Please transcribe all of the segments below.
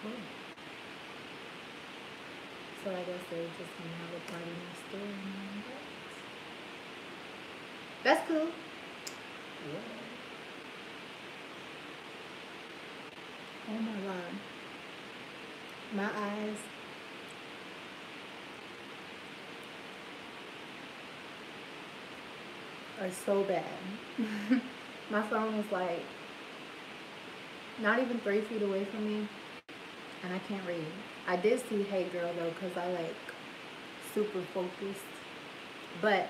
Cool. So I guess they're just gonna have a party next door and all that. That's cool. Yeah. Oh my god. My eyes are so bad. My phone is like not even 3 feet away from me, and I can't read. I did see Hey Girl though, because I like super focused. But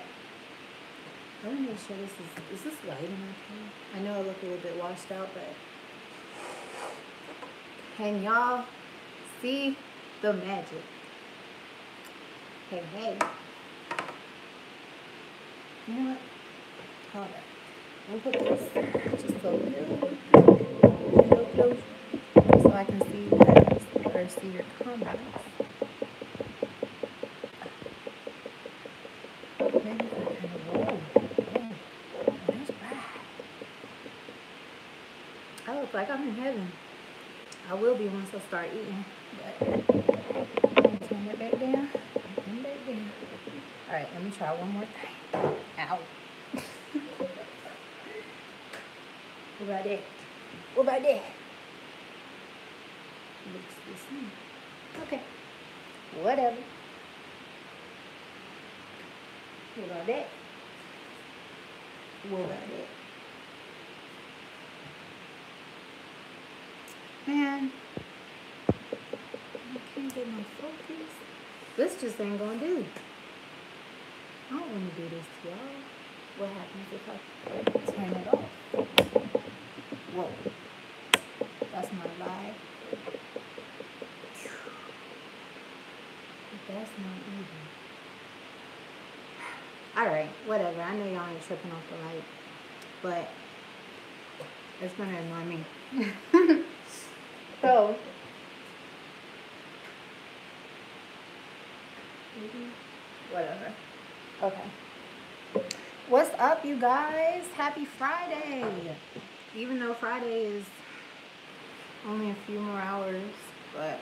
let me make sure is this light in my camera? I know I look a little bit washed out, but can y'all see the magic? Hey, hey. You know what? Hold up. We'll put this just a little closer so I can see you guys or see your comments. Maybe if I can roll. Hey, that's right. I look like I'm in heaven. I will be once I start eating, but turn it back down. Turn it back down. All right, let me try one more thing. Ow. What about that? What about that? Looks the same. Okay. Whatever. What about that? What about that? Man, I can't get my focus. This just ain't gonna do. I don't want to do this to y'all. What happens if I turn it off? Whoa. That's not live. But that's not even. Alright, whatever. I know y'all ain't tripping off the light. But it's gonna annoy me. So whatever. Okay. What's up, you guys? Happy Friday. Even though Friday is only a few more hours, but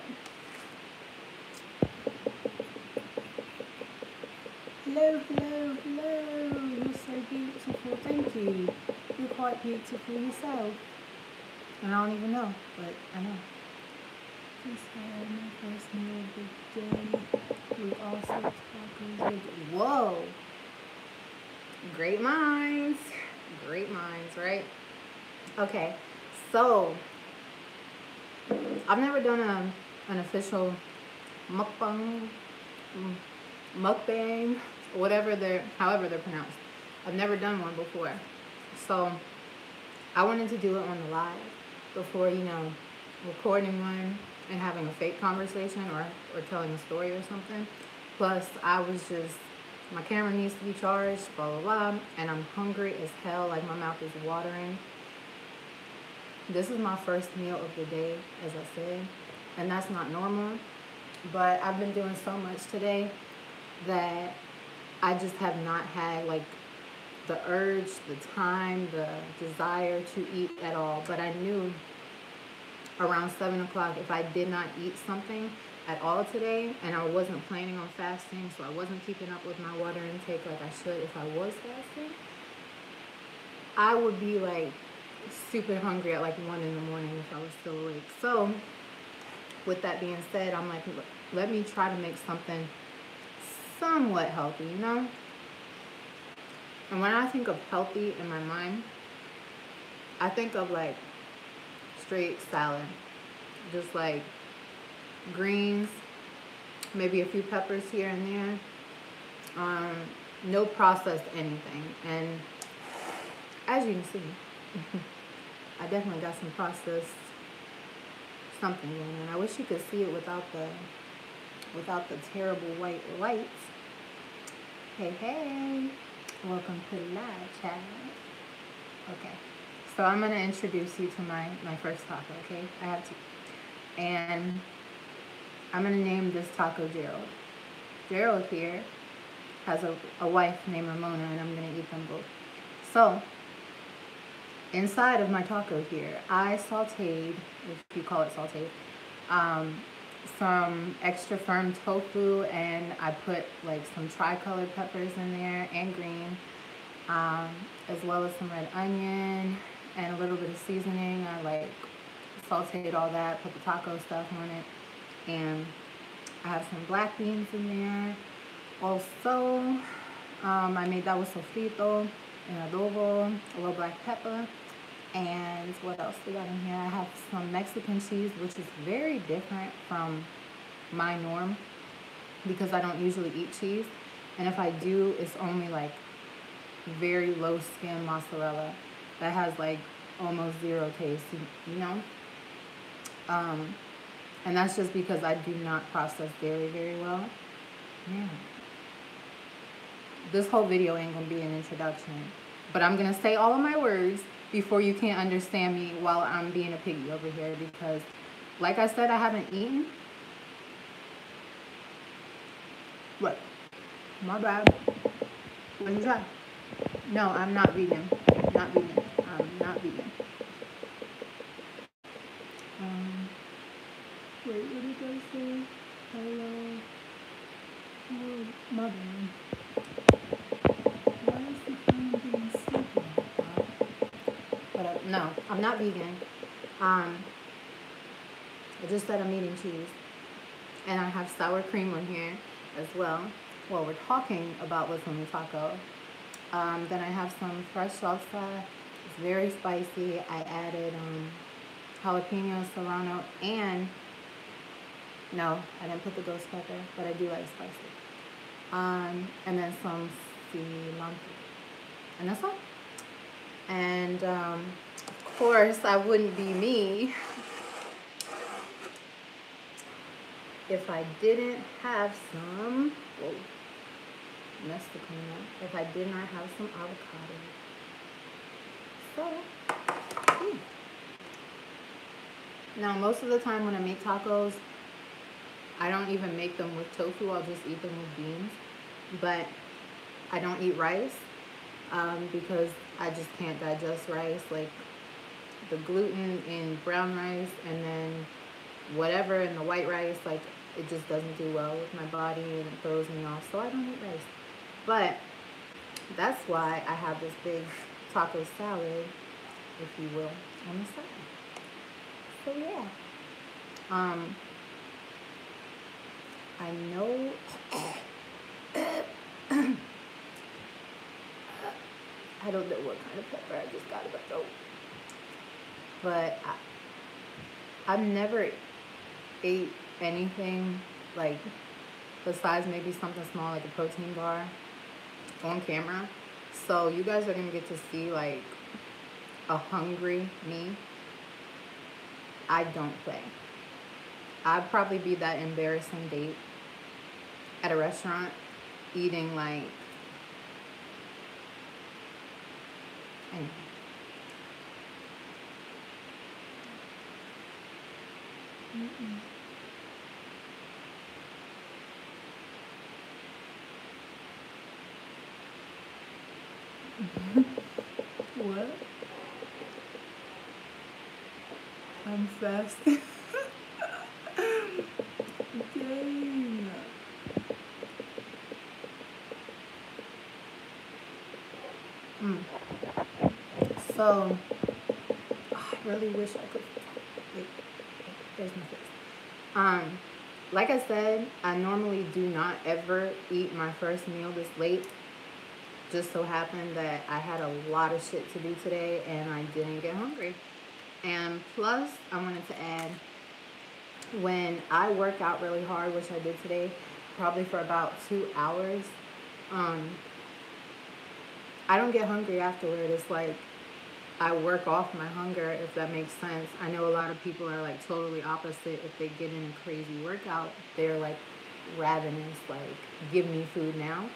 hello, hello, hello. You're so beautiful. Thank you. You're quite beautiful yourself. And I don't even know, but I know. This had my first meal of the day. We also tacos with. Whoa! Great minds. Great minds, right? Okay, so I've never done an official mukbang, mukbang, however they're pronounced. I've never done one before, so I wanted to do it on the live before, recording one and having a fake conversation or telling a story or something. Plus, my camera needs to be charged, blah, blah, blah, and I'm hungry as hell, like my mouth is watering. This is my first meal of the day, as I said, and that's not normal, but I've been doing so much today that I just have not had, like, the urge, the time, the desire to eat at all. But I knew around 7 o'clock if I did not eat something at all today, and I wasn't planning on fasting, so I wasn't keeping up with my water intake like I should if I was fasting, I would be like super hungry at like 1 in the morning if I was still awake. So with that being said, I'm like, let me try to make something somewhat healthy, And when I think of healthy in my mind, I think of like straight salad, just like greens, maybe a few peppers here and there, no processed anything. And as you can see, I definitely got some processed something going on. I wish you could see it without the terrible white lights. Hey, hey, welcome to the live chat. Okay, so I'm gonna introduce you to my first taco. Okay, I have to, and I'm gonna name this taco Gerald. Gerald here has a wife named Ramona, and I'm gonna eat them both. So inside of my taco here, I sauteed, if you call it sauteed, some extra firm tofu, and I put like some tri-colored peppers in there and green, as well as some red onion and a little bit of seasoning. I like sauteed all that, put the taco stuff on it, and I have some black beans in there. Also, I made that with sofrito and adobo, a little black pepper. And what else we got in here? I have some Mexican cheese, which is very different from my norm because I don't usually eat cheese. And if I do, it's only like very low skin mozzarella that has like almost zero taste, you know? And that's just because I do not process dairy very well. Yeah. This whole video ain't gonna be an introduction, but I'm gonna say all of my words before you can't understand me while I'm being a piggy over here, because like I said, I haven't eaten. What? My bad. Let me try. No, I'm not vegan. Not vegan. I'm not vegan. Wait, what did I say? Hello. Oh, my bad. Why is the phone being stupid? No, I'm not vegan. I just said I'm eating cheese. And I have sour cream on here as well. Well, we're talking about what's on the taco. Then I have some fresh salsa. It's very spicy. I added jalapeno, serrano, and no, I didn't put the ghost pepper, but I do like spicy. And then some cilantro. And that's all. And of course, I wouldn't be me if I didn't have some, whoa, messed the clean up, if I did not have some avocado. So, now most of the time when I make tacos, I don't even make them with tofu, I'll just eat them with beans. But I don't eat rice because I just can't digest rice. Like the gluten in brown rice and then whatever in the white rice, like it just doesn't do well with my body and it throws me off. So I don't eat rice. But that's why I have this big taco salad, if you will, on the side. So yeah. I know I don't know what kind of pepper I just got in my throat. But I've never ate anything like besides maybe something small like a protein bar on camera. So you guys are gonna get to see like a hungry me. I don't play. I'd probably be that embarrassing date at a restaurant eating like, anyway. What? I'm fasting. Dang. So, I really wish I could. Wait, there's my face. Like I said, I normally do not ever eat my first meal this late. Just so happened that I had a lot of shit to do today and I didn't get hungry. And plus, I wanted to add, when I work out really hard, which I did today, probably for about 2 hours, I don't get hungry afterward. It's like I work off my hunger, if that makes sense. I know a lot of people are like totally opposite. If they get in a crazy workout, they're like ravenous, like give me food now.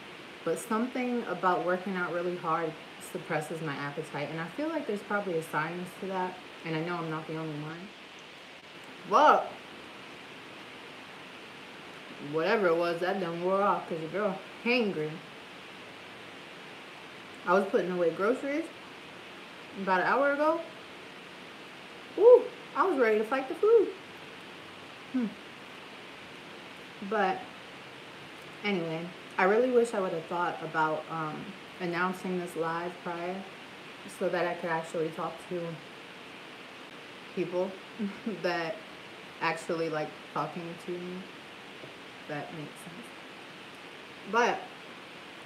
But something about working out really hard suppresses my appetite. And I feel like there's probably a science to that. And I know I'm not the only one. But whatever it was, that done wore off because the girl hangry. I was putting away groceries about an hour ago. Ooh, I was ready to fight the food. But anyway, I really wish I would have thought about announcing this live prior so that I could actually talk to people that actually like talking to me. That makes sense. But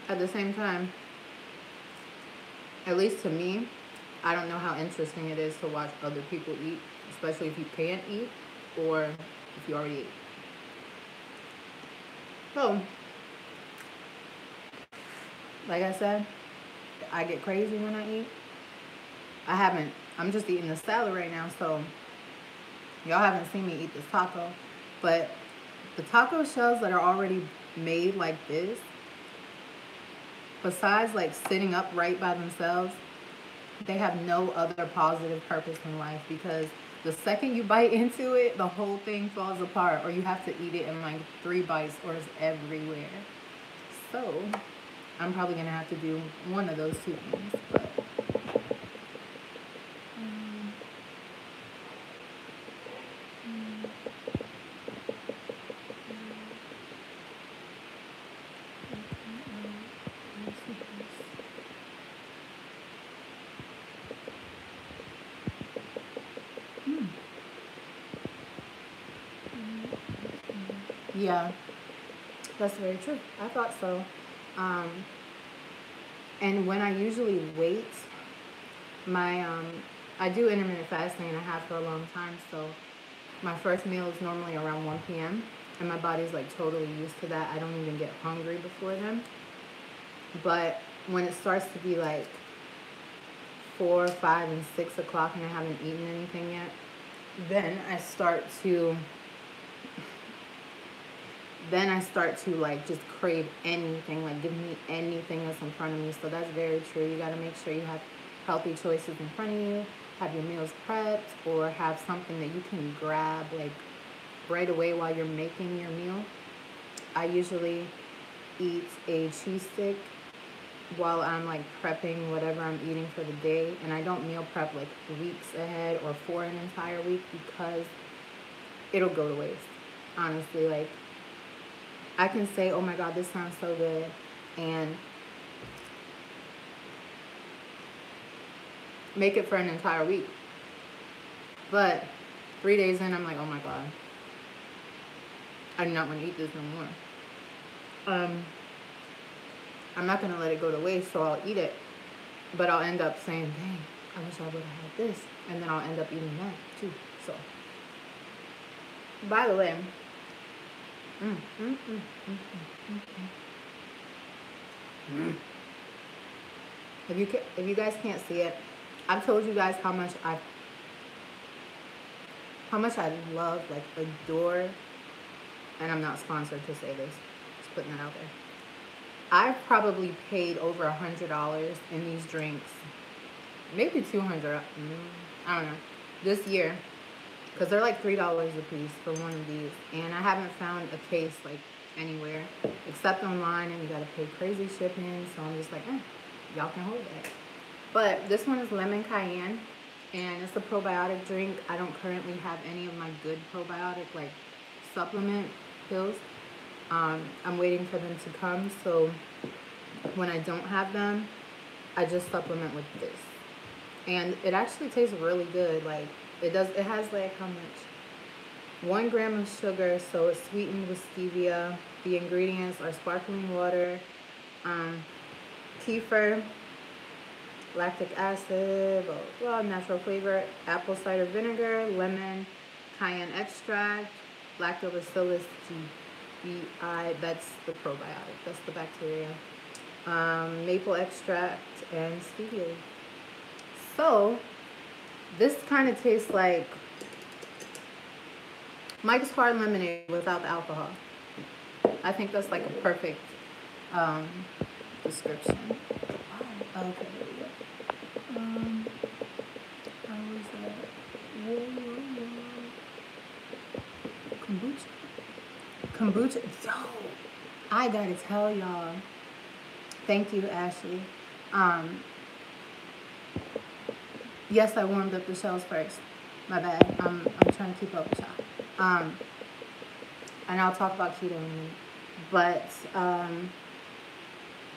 at the same time, at least to me, I don't know how interesting it is to watch other people eat, especially if you can't eat or if you already ate. So, like I said, I get crazy when I eat. I'm just eating the salad right now, so y'all haven't seen me eat this taco. But the taco shells that are already made like this, besides like sitting upright by themselves, they have no other positive purpose in life, because the second you bite into it, the whole thing falls apart, or you have to eat it in like 3 bites or it's everywhere. So I'm probably gonna have to do one of those 2 things. But yeah, that's very true. I thought so. And when I usually wait, I do intermittent fasting and I have for a long time, so my first meal is normally around 1 p.m. and my body's like totally used to that. I don't even get hungry before then. But when it starts to be like 4, 5, and 6 o'clock and I haven't eaten anything yet, then I start to like just crave anything, like give me anything that's in front of me. So that's very true. You got to make sure you have healthy choices in front of you, have your meals prepped, or have something that you can grab like right away while you're making your meal. I usually eat a cheese stick while I'm like prepping whatever I'm eating for the day, and I don't meal prep like weeks ahead or for an entire week, because it'll go to waste. Honestly, like I can say, oh my God, this sounds so good, and make it for an entire week. But 3 days in, I'm like, oh my God, I do not want to eat this no more. I'm not going to let it go to waste, so I'll eat it. But I'll end up saying, dang, I wish I would have had this. And then I'll end up eating that too. So, by the way, if you guys can't see it, I've told you guys how much I love, like adore, and I'm not sponsored to say this, just putting that out there. I've probably paid over $100 in these drinks, maybe 200. I don't know, this year, because they're like $3 a piece for one of these, and I haven't found a case like anywhere except online, and you gotta pay crazy shipping. So I'm just like, y'all can hold that. But this one is lemon cayenne, and it's a probiotic drink. I don't currently have any of my good probiotic like supplement pills. I'm waiting for them to come, so when I don't have them, I just supplement with this, and it actually tastes really good. Like it has like how much? 1 gram of sugar, so it's sweetened with stevia. The ingredients are sparkling water, kefir, lactic acid, blah, blah, blah, natural flavor, apple cider vinegar, lemon, cayenne extract, lactobacillus GBI, that's the probiotic, that's the bacteria, maple extract, and stevia. So this kind of tastes like Mike's Hard Lemonade without the alcohol. I think that's like a perfect description. Oh, okay, here we go. How was that? Whoa. Kombucha. Yo, I gotta tell y'all. Thank you, Ashley. Yes, I warmed up the shells first. My bad. I'm trying to keep up with y'all. and I'll talk about keto in a minute. But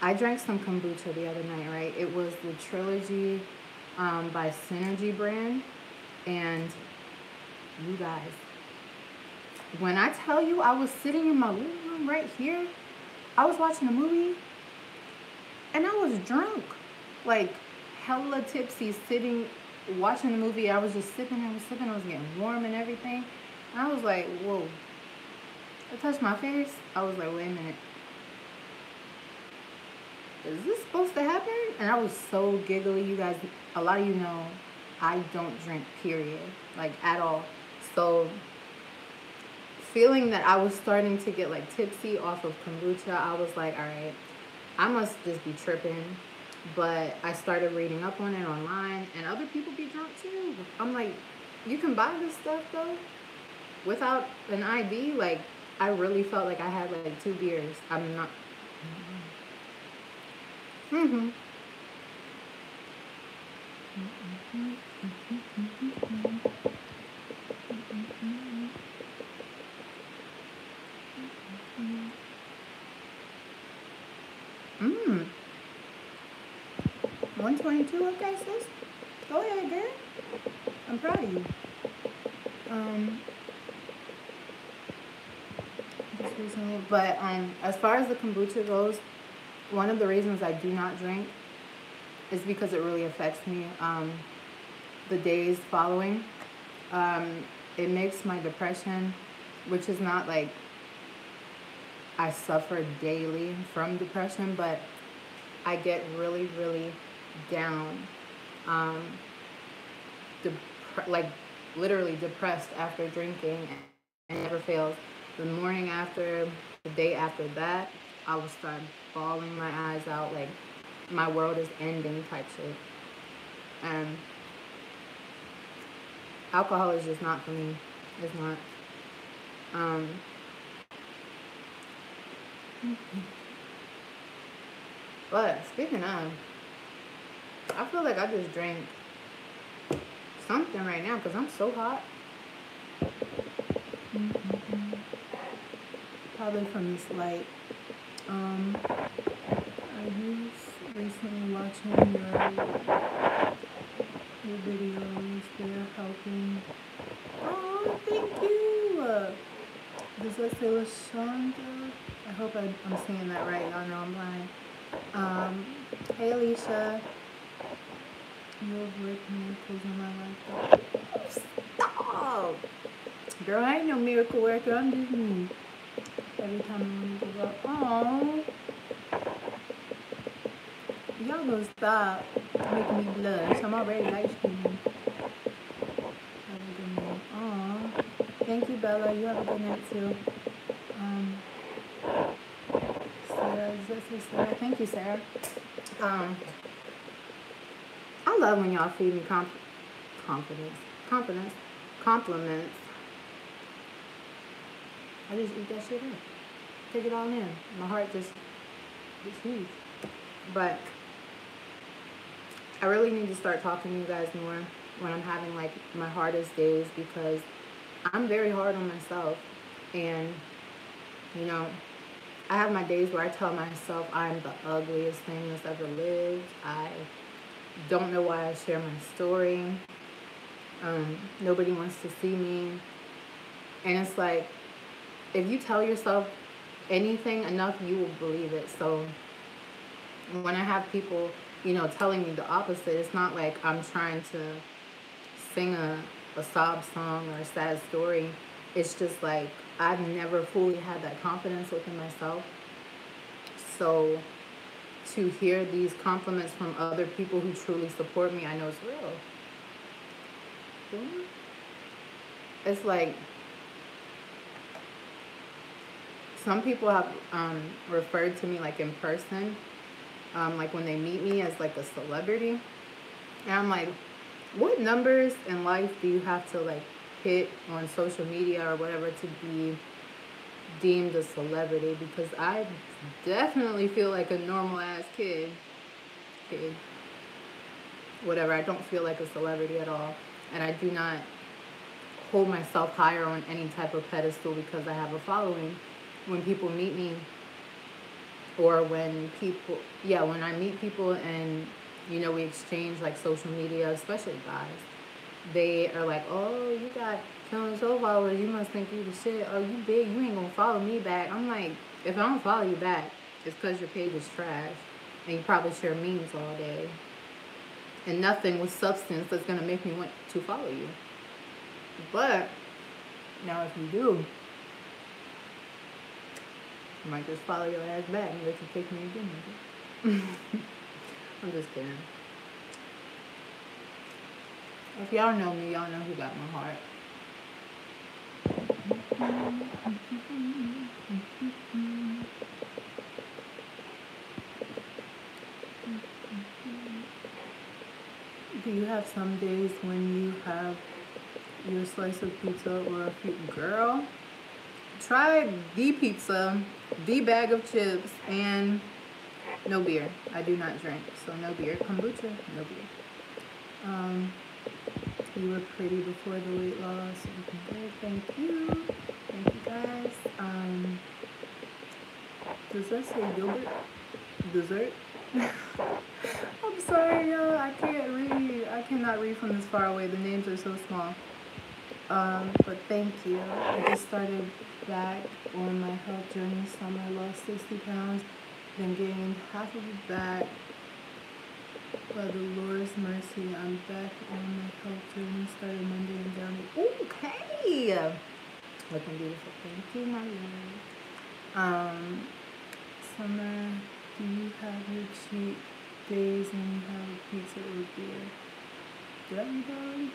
I drank some kombucha the other night, right? It was the Trilogy by Synergy brand. And you guys, when I tell you I was sitting in my living room right here, I was watching a movie and I was drunk. Like hella tipsy, sitting, watching the movie. I was just sipping, I was getting warm and everything. And I was like, whoa. I touched my face. I was like, wait a minute. Is this supposed to happen? And I was so giggly. You guys, a lot of you know I don't drink, period. Like, at all. So, feeling that I was starting to get, like, tipsy off of kombucha, I was like, all right, I must just be tripping. But I started reading up on it online, and other people be drunk, too. I'm like, you can buy this stuff, though, without an IV. Like, I really felt like I had, like, 2 beers. I'm not... Mm-hmm. Mm. 122, okay, sis. Go ahead, girl. I'm proud of you. Just recently, but as far as the kombucha goes, one of the reasons I do not drink is because it really affects me the days following. It makes my depression, which is not like I suffer daily from depression, but I get really, really down. Like literally depressed after drinking, and it never fails. The morning after, the day after that, I will start bawling my eyes out like my world is ending type shit. And alcohol is just not for me. It's not. But speaking of, I feel like I just drank something right now because I'm so hot. Probably from this light. I was recently watching your videos. They're helping. Oh, thank you. Does that say LaShonda? I hope I'm saying that right. Y'all know I'm lying. Hey, Alicia. You have worked miracles in my life. Stop! Girl, I ain't no miracle worker. I'm just me. Every time I want to give up. Aww. Y'all gonna stop making me blush. I'm already light skinned. Have a good night. Aww. Thank you, Bella. You have a good night too. Sarah, is that for Sarah? Thank you, Sarah. I love when y'all feed me compliments. I just eat that shit up. Take it all in. My heart just huge. But I really need to start talking to you guys more when I'm having like my hardest days, because I'm very hard on myself. And you know, I have my days where I tell myself I'm the ugliest thing that's ever lived. I don't know why I share my story. Nobody wants to see me. And it's like, if you tell yourself anything enough, you will believe it. So when I have people, you know, telling me the opposite, it's not like I'm trying to sing a sob song or a sad story. It's just like I've never fully had that confidence within myself. So to hear these compliments from other people who truly support me, I know it's real. It's like some people have referred to me like in person, like when they meet me as like a celebrity. And I'm like, what numbers in life do you have to like hit on social media or whatever to be deemed a celebrity? Because I definitely feel like a normal ass kid. Whatever, I don't feel like a celebrity at all. And I do not hold myself higher on any type of pedestal because I have a following. When people meet me, or when I meet people and, you know, we exchange like social media, especially guys, they are like, oh, you got so followers, you must think you the shit. Oh, you big, you ain't gonna follow me back. I'm like, if I don't follow you back, it's because your page is trash and you probably share memes all day and nothing with substance that's gonna make me want to follow you. But now if you do, I might just follow your ass back and let you take me again. I'm just kidding. If y'all know me, y'all know who got my heart. Do you have some days when you have your slice of pizza or a girl? Try the pizza, the bag of chips, and no beer. I do not drink, so no beer. Kombucha, no beer. You were pretty before the weight loss. Thank you. Thank you guys. Does that say Gilbert? Dessert? I'm sorry, y'all. I can't read. I cannot read from this far away. The names are so small. But thank you. I just started back on my health journey. Summer, I lost 60 pounds, then gained half of it back. By the Lord's mercy, I'm back on my health journey. Started Monday and down it. Okay! Looking beautiful. Thank you, my love. Summer, do you have your cheat days when you have a pizza or beer? Did I eat already?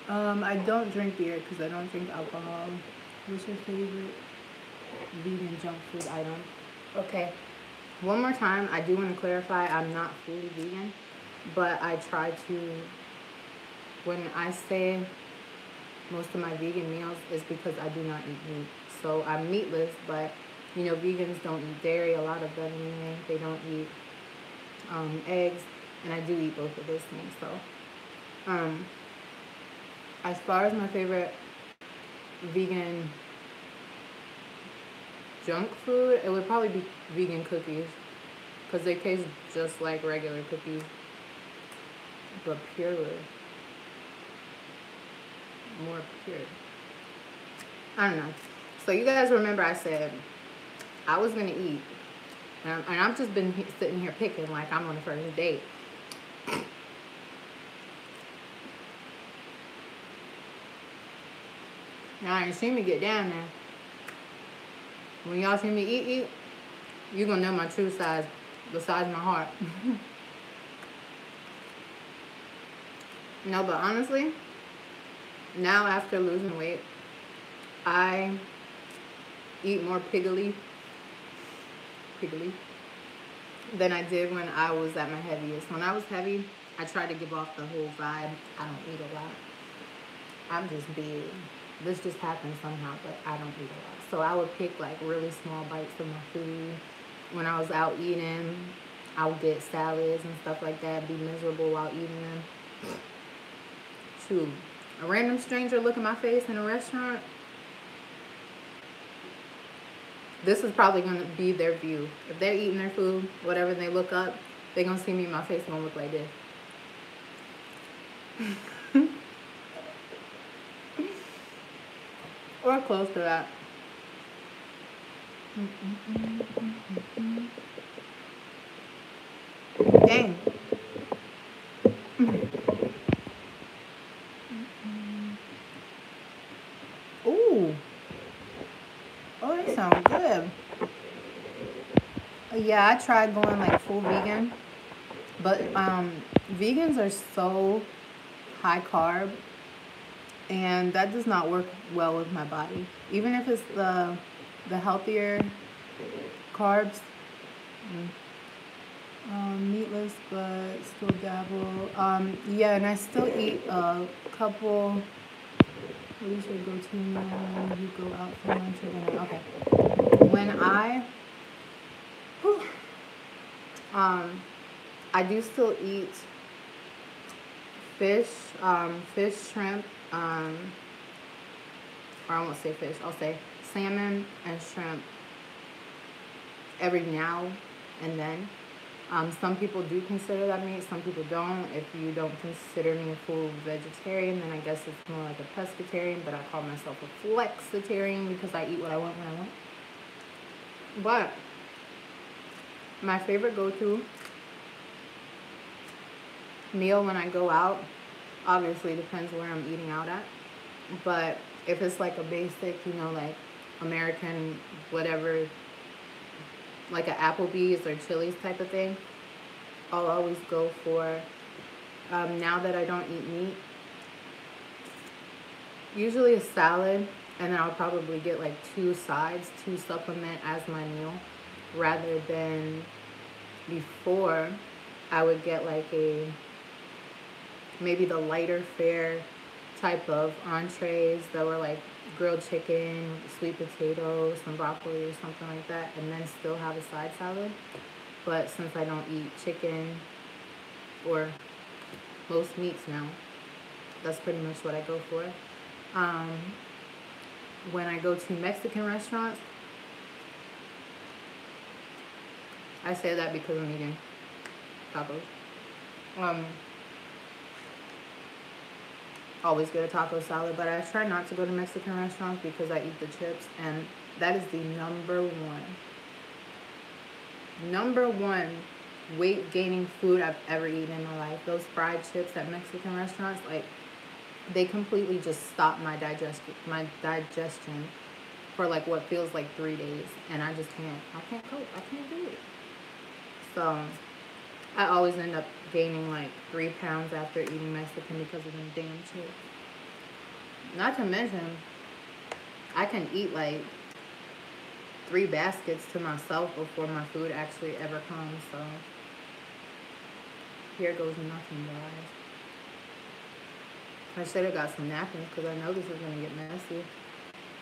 I don't drink beer because I don't drink alcohol. What's your favorite vegan junk food item? Okay. One more time, I do want to clarify, I'm not fully vegan, but I try to, when I say most of my vegan meals is because I do not eat meat. So I'm meatless, but, you know, vegans don't eat dairy, a lot of them anyway. They don't eat eggs, and I do eat both of those things. So, as far as my favorite vegan junk food, it would probably be vegan cookies because they taste just like regular cookies, but purer, more pure. I don't know. So you guys remember I said I was gonna eat, and I've just been sitting here picking like I'm on a first date. Now I ain't seen me get down there. When y'all see me eat, you're gonna know my true size, the size of my heart. No, but honestly, now after losing weight, I eat more piggly than I did when I was at my heaviest. When I was heavy, I tried to give off the whole vibe. I don't eat a lot. I'm just big. This just happens somehow, but I don't eat a lot. So I would pick like really small bites of my food. When I was out eating, I would get salads and stuff like that, be miserable while eating them. Shoot, a random stranger look at my face in a restaurant, this is probably going to be their view. If they're eating their food, whatever, they look up, they're going to see me, my face going to look like this. Or close to that. Dang. Ooh. Oh, that sounds good. Yeah, I tried going like full vegan, but vegans are so high carb, and that does not work well with my body. Even if it's the healthier carbs, meatless, but still dabble. Yeah, and I still eat a couple. What is your go-to meal when you go out for lunch or dinner? Okay. When I do still eat Fish, fish, shrimp, or I won't say fish, I'll say salmon and shrimp every now and then. Some people do consider that meat, some people don't. If you don't consider me a full vegetarian, then I guess it's more like a pescatarian, but I call myself a flexitarian because I eat what I want when I want. But my favorite go-to meal when I go out, obviously depends where I'm eating out at, but if it's like a basic, you know, like American whatever, like an Applebee's or Chili's type of thing, I'll always go for, now that I don't eat meat, usually a salad, and then I'll probably get like 2 sides to supplement as my meal, rather than before I would get like maybe the lighter fare type of entrees that were like grilled chicken, sweet potatoes, some broccoli or something like that, and then still have a side salad. But since I don't eat chicken or most meats now, that's pretty much what I go for. When I go to Mexican restaurants, I say that because I'm eating tacos. Always get a taco salad, but I try not to go to Mexican restaurants because I eat the chips, and that is the number one weight gaining food I've ever eaten in my life. Those fried chips at Mexican restaurants, like, they completely just stop my digestion for like what feels like 3 days, and I can't cope. I can't do it. So I always end up gaining like 3 pounds after eating Mexican because of them damn chips. Not to mention, I can eat like 3 baskets to myself before my food actually ever comes. So here goes nothing, guys. I should have got some napkins because I know this is going to get messy.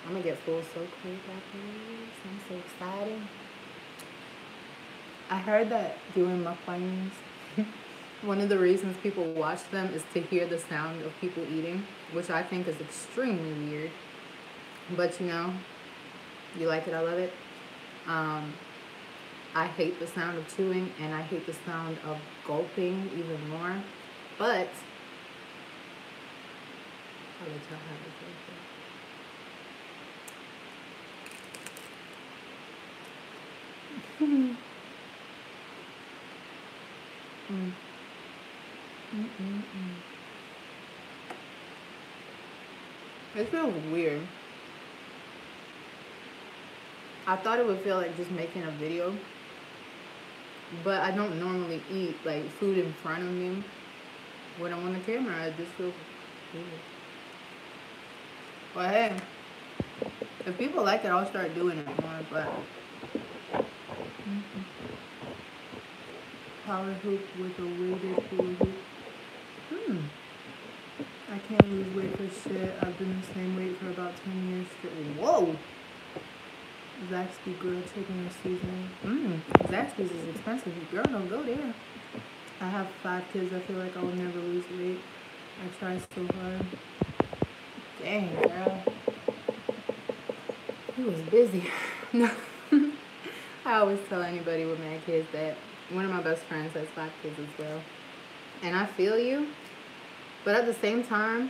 I'm going to get full so quick after this. I'm so excited. I heard that doing mukbangs, one of the reasons people watch them is to hear the sound of people eating, which I think is extremely weird. But you know, you like it, I love it. I hate the sound of chewing, and I hate the sound of gulping even more. But I'll let y'all have this right there. It feels weird. I thought it would feel like just making a video, but I don't normally eat like food in front of me when I'm on the camera. I just feel weird. Well, hey, if people like it, I'll start doing it more, but power hoop with a weighted hula hoop. I can't lose weight for shit. I've been the same weight for about 10 years straight. Whoa! Zaxby's grilled chicken and seasoning. Zaxby's is expensive. Girl, don't go there. I have 5 kids. I feel like I will never lose weight. I try so hard. Dang, girl. He was busy. No. I always tell anybody with mad kids that one of my best friends has 5 kids as well. And I feel you. But at the same time,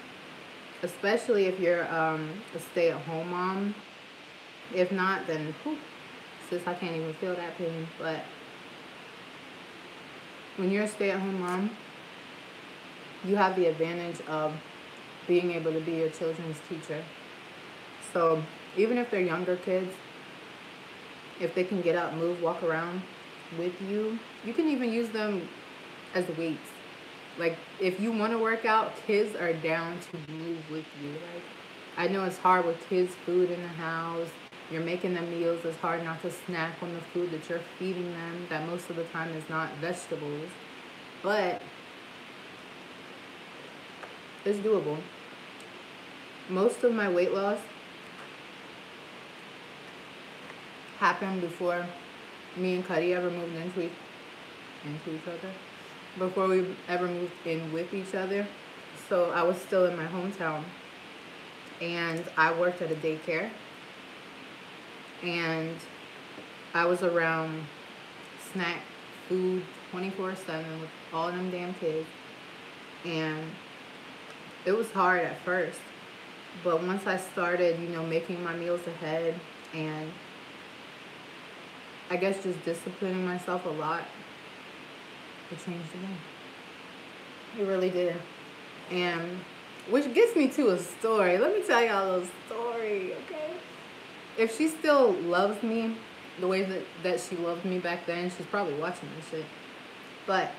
especially if you're a stay-at-home mom, if not, then sis, I can't even feel that pain. But when you're a stay-at-home mom, you have the advantage of being able to be your children's teacher. So even if they're younger kids, if they can get out, move, walk around with you, you can even use them as weights. Like, if you want to work out, kids are down to move with you. Like, I know it's hard with kids' food in the house. You're making them meals. It's hard not to snack on the food that you're feeding them, that most of the time is not vegetables. But it's doable. Most of my weight loss happened before me and Cuddy ever moved into each other. Before we ever moved in with each other. So I was still in my hometown, and I worked at a daycare, and I was around snack food 24/7 with all them damn kids. And it was hard at first, but once I started, making my meals ahead, and I guess just disciplining myself a lot, it changed the game. It really did. And which gets me to a story. Let me tell y'all a little story, okay? If she still loves me the way that she loved me back then, she's probably watching this shit. But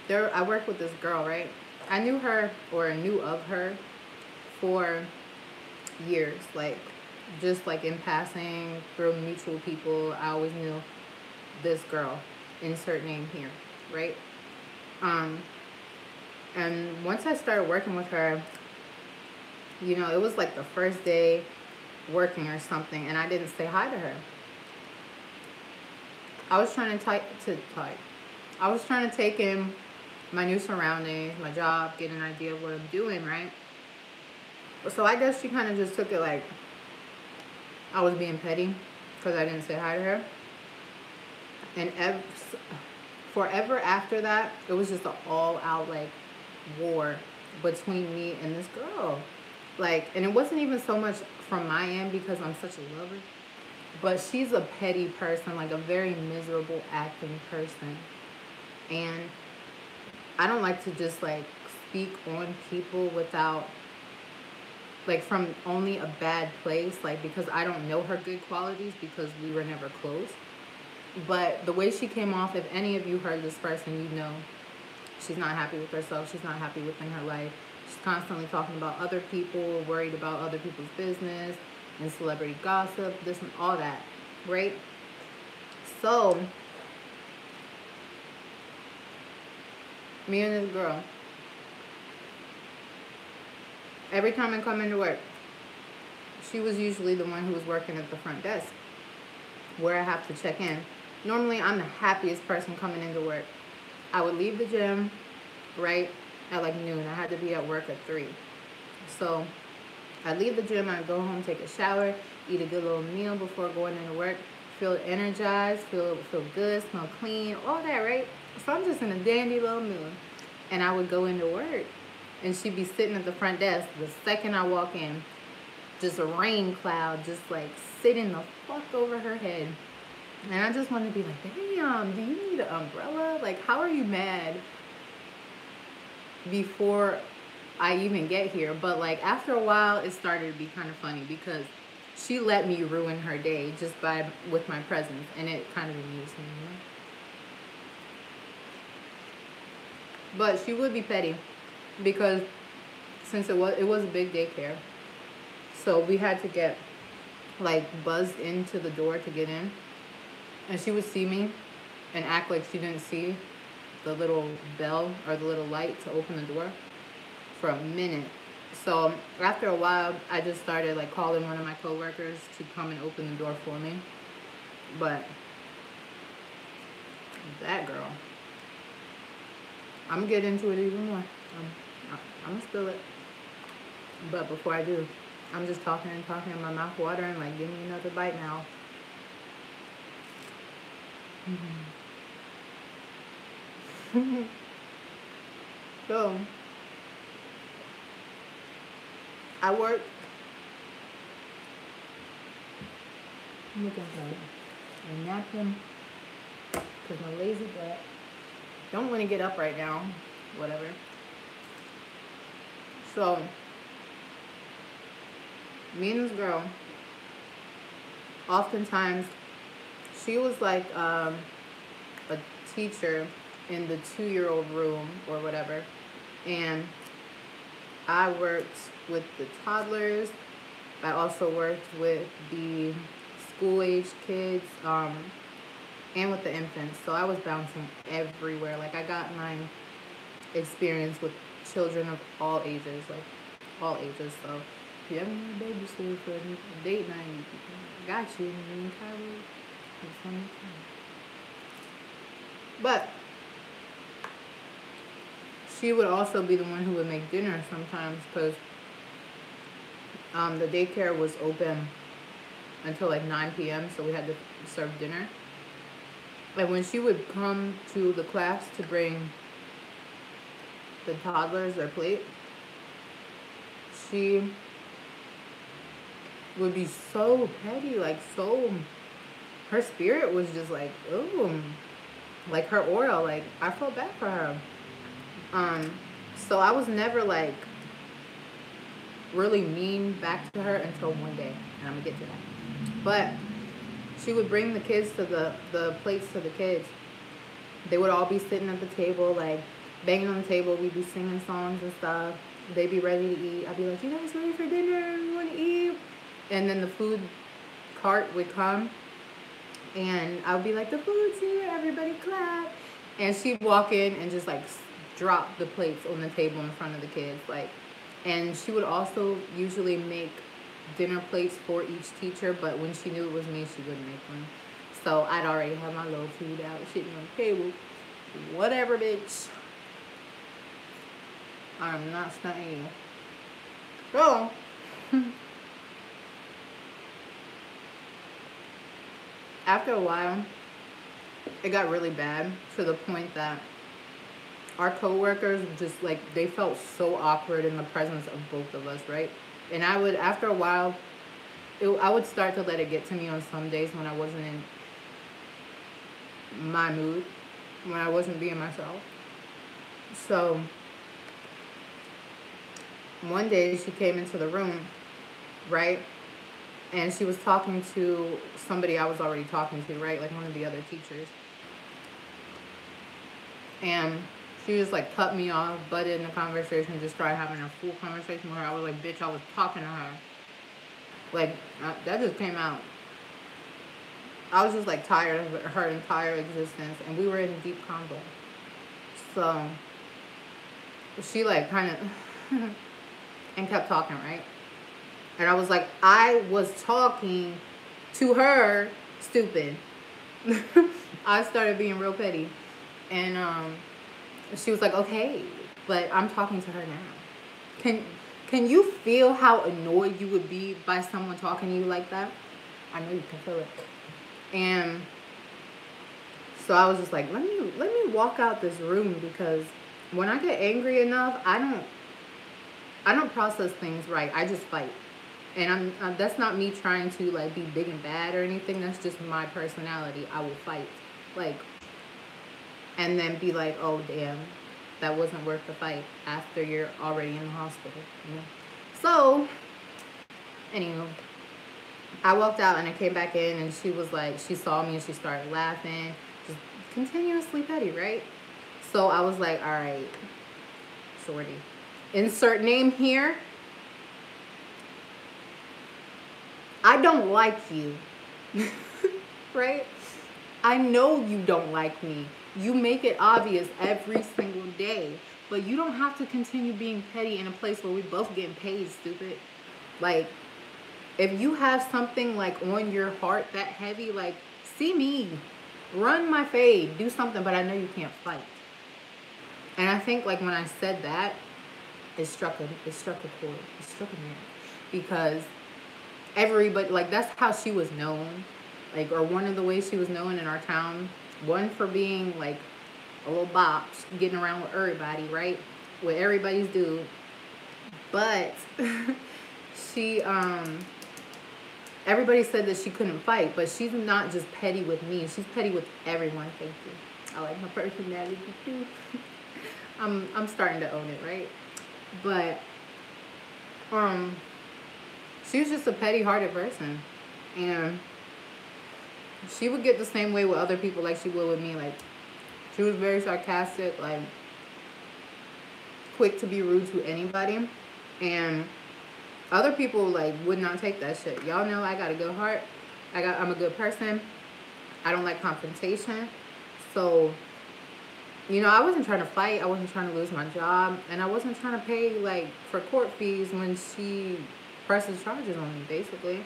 I worked with this girl, right? I knew her, or knew of her, for years. Like, just like in passing, through mutual people, I always knew this girl. Insert name here, right? And once I started working with her, it was like the first day working or something, and I didn't say hi to her. I was trying to I was trying to take in my new surroundings, my job, get an idea of what I'm doing, right? So I guess she kind of just took it like I was being petty because I didn't say hi to her. And forever after that, it was just an all-out like war between me and this girl. Like, and it wasn't even so much from my end because I'm such a lover, but she's a petty person, like a very miserable acting person. And I don't like to just like speak on people without, like, from only a bad place, like, because I don't know her good qualities because we were never close. But the way she came off, if any of you heard this person, she's not happy with herself. She's not happy within her life. She's constantly talking about other people, worried about other people's business and celebrity gossip, this and all that, right? So me and this girl, every time I come into work, she was usually the one who was working at the front desk where I have to check in. Normally, I'm the happiest person coming into work. I would leave the gym, right, at like noon. I had to be at work at 3. So I'd leave the gym, I'd go home, take a shower, eat a good little meal before going into work, feel energized, feel good, smell clean, all that, right? So I'm just in a dandy little mood. And I would go into work, and she'd be sitting at the front desk. The second I walk in, just a rain cloud just like sitting the fuck over her head. And I just wanted to be like, damn, do you need an umbrella? Like, how are you mad before I even get here? But like after a while, it started to be kind of funny because she let me ruin her day just with my presence, and it kind of amused me, But she would be petty because since it was a big daycare, so we had to get like buzzed into the door to get in. And she would see me and act like she didn't see the little bell or the little light to open the door for a minute. So after a while, I just started like calling one of my coworkers to come and open the door for me. But that girl, I'm gonna get into it even more. I'm gonna spill it. But before I do, I'm just talking and my mouth watering, like, give me another bite now. So I work. I'm looking for a napkin because my lazy butt don't want to get up right now. Whatever. So me and this girl, oftentimes she was like a teacher in the 2-year-old room or whatever, and I worked with the toddlers. I also worked with the school-age kids, and with the infants. So I was bouncing everywhere. Like, I got my experience with children of all ages, like all ages. So if you ever need a babysitter for a date night, I got you. Me and Kylie, it's fun. But she would also be the one who would make dinner sometimes because the daycare was open until like 9 p.m. So we had to serve dinner. And when she would come to the class to bring the toddlers their plate, she would be so petty, like so, her spirit was just like, ooh, like her aura, like I felt bad for her. So I was never like really mean back to her until one day, and I'm gonna get to that. But she would bring the kids to the plates to the kids. They would all be sitting at the table, like banging on the table. We'd be singing songs and stuff. They'd be ready to eat. I'd be like, you guys ready for dinner? You want to eat? And then the food cart would come, and I would be like, the food's here, everybody clap. And she'd walk in and just like drop the plates on the table in front of the kids, like. And she would also usually make dinner plates for each teacher, but when she knew it was me, she wouldn't make them. So I'd already have my little food out, sitting on the table. Whatever, bitch. I'm not stunting you. So, after a while, it got really bad to the point that our coworkers just like, they felt so awkward in the presence of both of us, right? And I would, after a while, I would start to let it get to me on some days when I wasn't in my mood, when I wasn't being myself. So one day she came into the room, right? And she was talking to somebody I was already talking to, right? Like one of the other teachers. And she just like cut me off, butted in the conversation, just started having a full conversation with her. I was like, bitch, I was talking to her. Like, that just came out. I was just like tired of her entire existence, and we were in deep convo. So she like kind of and kept talking, right? And I was like, I was talking to her, stupid. I started being real petty. And she was like, okay, but I'm talking to her now. Can you feel how annoyed you would be by someone talking to you like that? I know you can feel it. And so I was just like, let me walk out this room, because when I get angry enough, I don't process things right. I just fight. And that's not me trying to like be big and bad or anything. That's just my personality. I will fight. Like, and then be like, oh damn, that wasn't worth the fight after you're already in the hospital, you know? So anyway, I walked out and I came back in, and she was like, she saw me and she started laughing, just continuously petty, right? So I was like, all right, shorty, insert name here. I don't like you, right? I know you don't like me. You make it obvious every single day, but you don't have to continue being petty in a place where we both getting paid, stupid. Like, if you have something like on your heart that heavy, like, see me, run my fade, do something, but I know you can't fight. And I think like when I said that, it struck a chord, it struck a nerve, because everybody, like, that's how she was known, like, or one of the ways she was known in our town. One, for being like a little bops, getting around with everybody, right? What everybody's do. But she, everybody said that she couldn't fight, but she's not just petty with me. She's petty with everyone. Thank you. I like my personality too. I'm starting to own it, right? But she was just a petty-hearted person, and she would get the same way with other people like she would with me. Like, she was very sarcastic, like quick to be rude to anybody, and other people like would not take that shit. Y'all know I got a good heart. I'm a good person. I don't like confrontation. So, you know, I wasn't trying to fight. I wasn't trying to lose my job, and I wasn't trying to pay like for court fees when she presses charges on me, basically.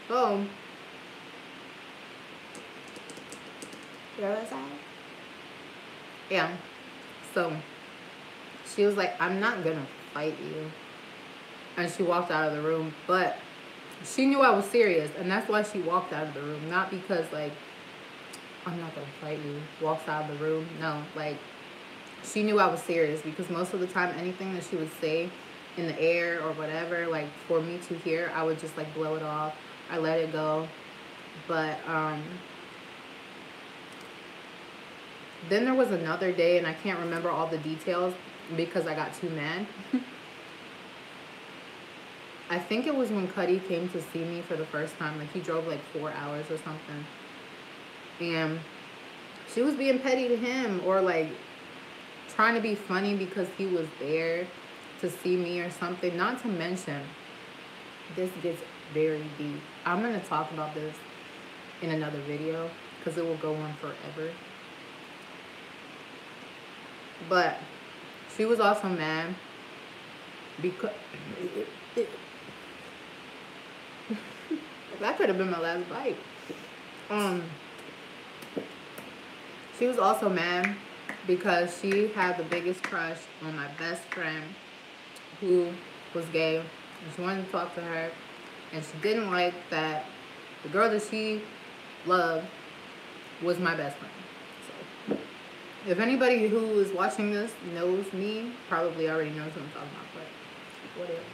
So where was I? Yeah. So she was like, I'm not gonna fight you. And she walked out of the room. But she knew I was serious, and that's why she walked out of the room. Not because, like, I'm not gonna fight you, walks out of the room. No, like, she knew I was serious, because most of the time, anything that she would say in the air or whatever, like, for me to hear, I would just, like, blow it off. I let it go. But then there was another day, and I can't remember all the details because I got too mad. I think it was when Cuddy came to see me for the first time. Like, he drove like 4 hours or something. And she was being petty to him, or like trying to be funny because he was there to see me or something. Not to mention, this gets very deep. I'm going to talk about this in another video because it will go on forever. But she was also mad because that could have been my last bite. She was also mad because she had the biggest crush on my best friend who was gay, and she wanted to talk to her, and she didn't like that the girl that she loved was my best friend. So if anybody who is watching this knows me, probably already knows what I'm talking about, but whatever.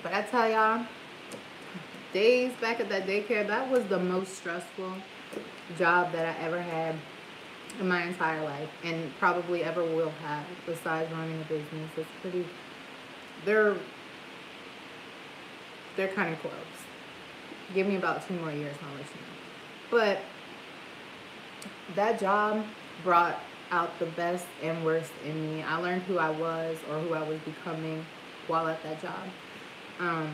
But I tell y'all, days back at that daycare, that was the most stressful job that I ever had in my entire life, and probably ever will have, besides running a business. It's pretty, they're kind of close. Give me about 2 more years and I'll let you know. But that job brought out the best and worst in me. I learned who I was, or who I was becoming, while at that job. I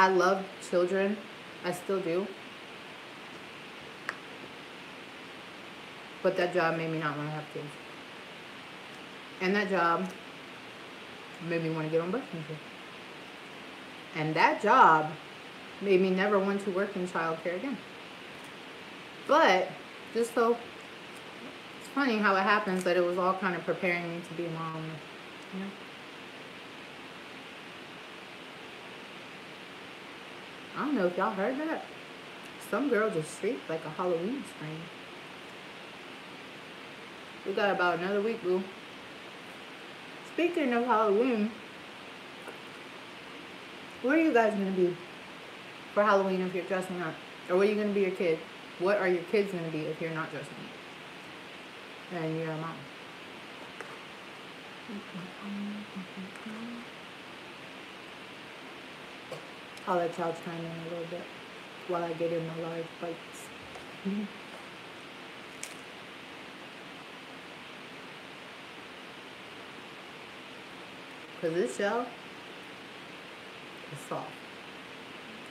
love children. I still do. But that job made me not want to have kids. And that job made me want to get on birth control. And that job made me never want to work in childcare again. But just so, it's funny how it happens that it was all kind of preparing me to be a mom, you know? I don't know if y'all heard that. Some girl just shrieked like a Halloween scream. We got about another week, boo. Speaking of Halloween, what are you guys going to be for Halloween if you're dressing up? Or what are you going to be your kid? What are your kids going to be if you're not dressing up? And you're a mom. I'll let y'all chime in a little bit while I get in my large bites. Because this shell is soft.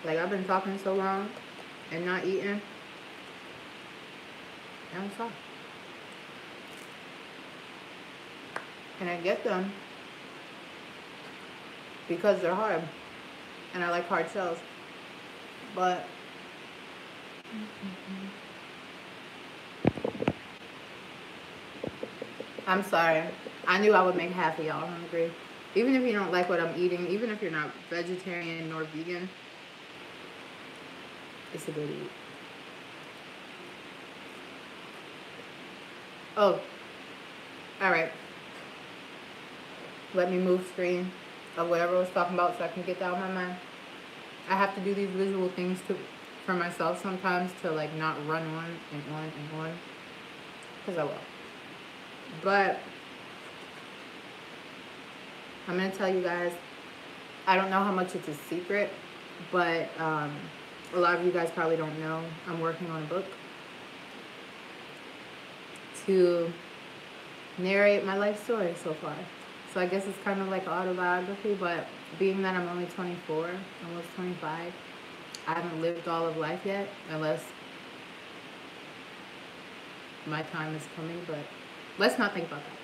Like, I've been talking so long and not eating, and I'm soft. And I get them because they're hard. And I like hard shells. But I'm sorry. I knew I would make half of y'all hungry. Even if you don't like what I'm eating, even if you're not vegetarian nor vegan, it's a good eat. Oh, alright. Let me move screen of whatever I was talking about so I can get that out of my mind. I have to do these visual things for myself sometimes to like not run on and on and on. Because I will. But I'm going to tell you guys, I don't know how much it's a secret, but a lot of you guys probably don't know. I'm working on a book to narrate my life story so far. So I guess it's kind of like autobiography, but being that I'm only 24, almost 25, I haven't lived all of life yet, unless my time is coming, but let's not think about that.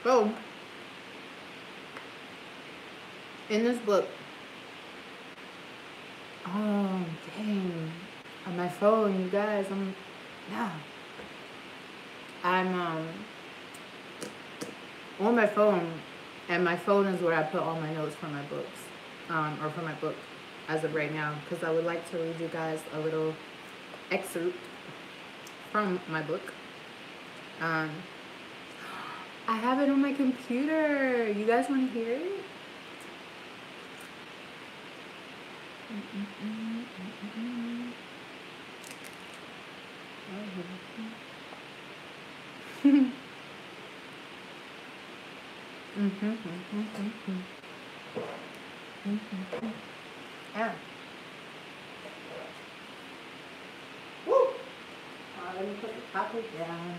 So, In this book, oh dang, on my phone, you guys, I'm on my phone, and my phone is where I put all my notes for my books, or for my book as of right now, because I would like to read you guys a little excerpt from my book. I have it on my computer. You guys want to hear it? Yeah. Woo! Let me put the taco down.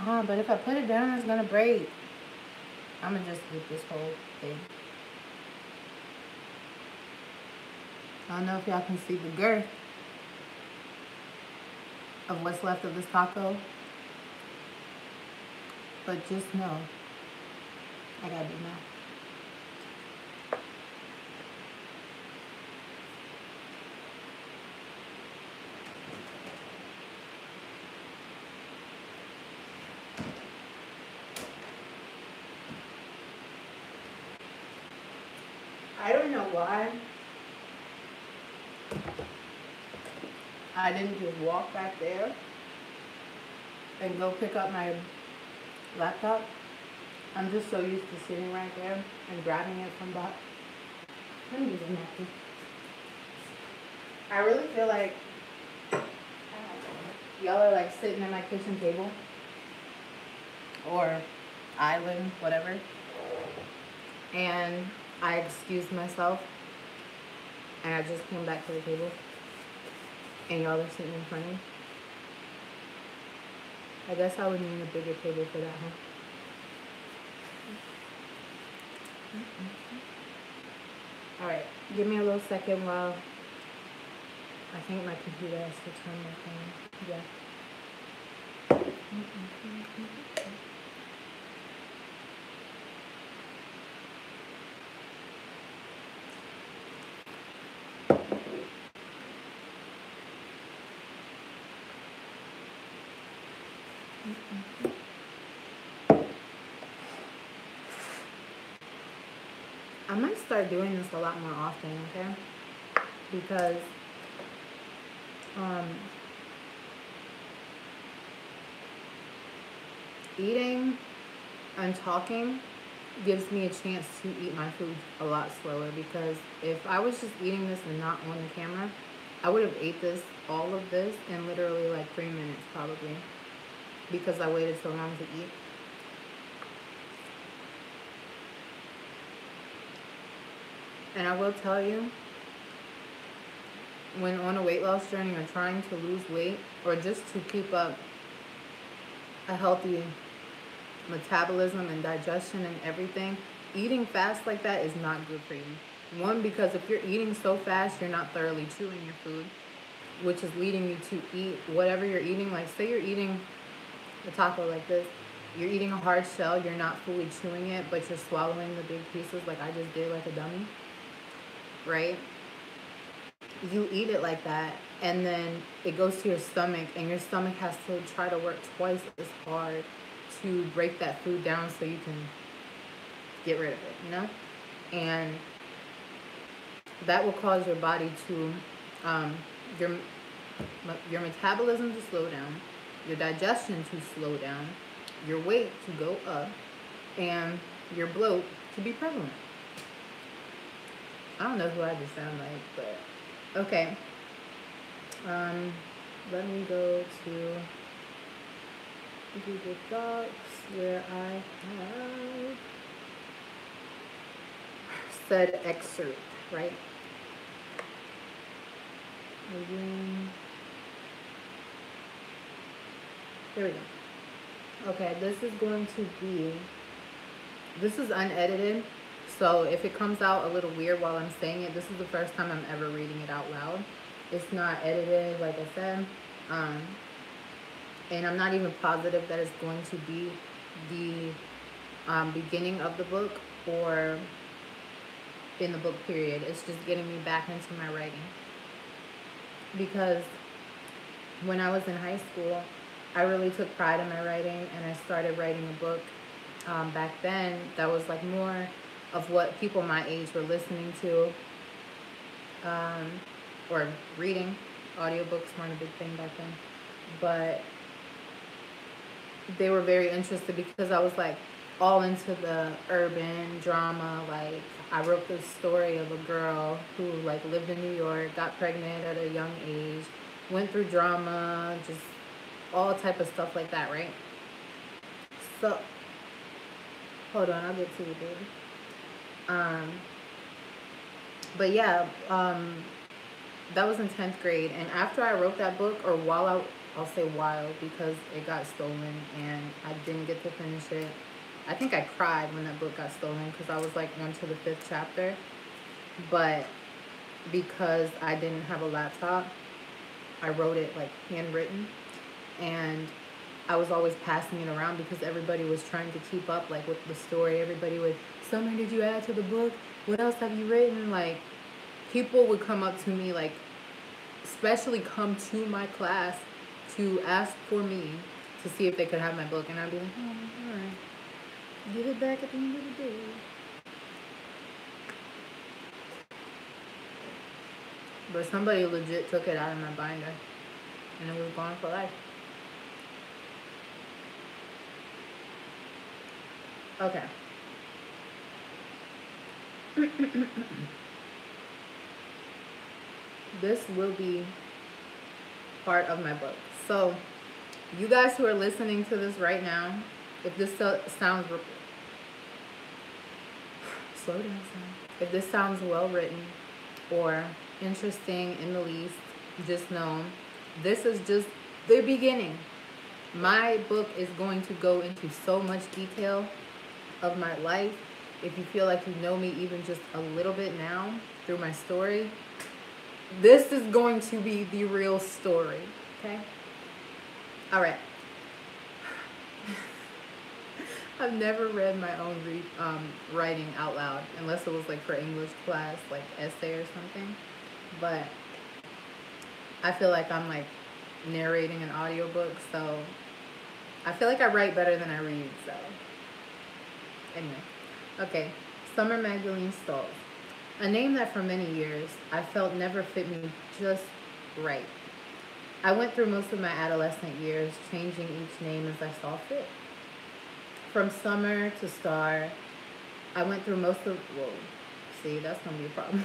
Oh, but if I put it down, it's gonna break. I'm gonna just eat this whole thing. I don't know if y'all can see the girth of what's left of this taco, but just know I gotta do math. I don't know why I didn't just walk back there and go pick up my laptop. I'm just so used to sitting right there and grabbing it from behind. Let me use a napkin. I really feel like y'all are like sitting at my kitchen table or island, whatever, and I excused myself and I just came back to the table and y'all are sitting in front of me. I guess I would need a bigger table for that, huh? Alright, give me a little second while I think my computer has to turn my phone. Yeah. I might start doing this a lot more often, okay? Because eating and talking gives me a chance to eat my food a lot slower, because if I was just eating this and not on the camera, I would have ate all of this in literally like 3 minutes probably, because I waited so long to eat. And I will tell you, when on a weight loss journey or trying to lose weight or just to keep up a healthy metabolism and digestion and everything, eating fast like that is not good for you. One, because if you're eating so fast, you're not thoroughly chewing your food, which is leading you to eat whatever you're eating. Like, say you're eating a taco like this, you're eating a hard shell, you're not fully chewing it, but you're swallowing the big pieces like I just did, like a dummy, right? You eat it like that, and then it goes to your stomach, and your stomach has to try to work twice as hard to break that food down so you can get rid of it, you know? And that will cause your body to, your metabolism to slow down, your digestion to slow down, your weight to go up, and your bloat to be prevalent. I don't know who I just sound like, but okay. Let me go to Google Docs where I have said excerpt, right? There we go. Okay, this is going to be, this is unedited, so if it comes out a little weird while I'm saying it, this is the first time I'm ever reading it out loud. It's not edited, like I said, and I'm not even positive that it's going to be the beginning of the book or in the book, period. It's just getting me back into my writing. Because when I was in high school, I really took pride in my writing, and I started writing a book back then that was like more of what people my age were listening to or reading. Audiobooks weren't a big thing back then, but they were very interested because I was like all into the urban drama. Like, I wrote this story of a girl who like lived in New York, got pregnant at a young age, went through drama, just all type of stuff like that, right? So, hold on, I'll get to you, baby. But yeah, that was in 10th grade, and after I wrote that book, or I'll say while, because it got stolen and I didn't get to finish it. I think I cried when that book got stolen because I was like on to the 5th chapter. But because I didn't have a laptop, I wrote it like handwritten, and I was always passing it around because everybody was trying to keep up like with the story. Everybody would, Summer, did you add to the book? What else have you written? Like, people would come up to me, like, especially come to my class to ask for me to see if they could have my book. And I'd be like, oh, all right. Give it back at the end of the day. But somebody legit took it out of my binder, and it was gone for life. Okay. This will be part of my book. So, you guys who are listening to this right now, if this sounds slow down, if this sounds well written or interesting in the least, just know this is just the beginning. My book is going to go into so much detail of my life. If you feel like you know me even just a little bit now through my story, this is going to be the real story, okay? All right. I've never read my own writing out loud, unless it was like for English class, like essay or something. But I feel like I'm like narrating an audiobook, so I feel like I write better than I read, so anyway. Okay, Summer Magdalene Stoltz. A name that for many years I felt never fit me just right. I went through most of my adolescent years changing each name as I saw fit. From Summer to Star, I went through most of, whoa, see, that's going to be a problem.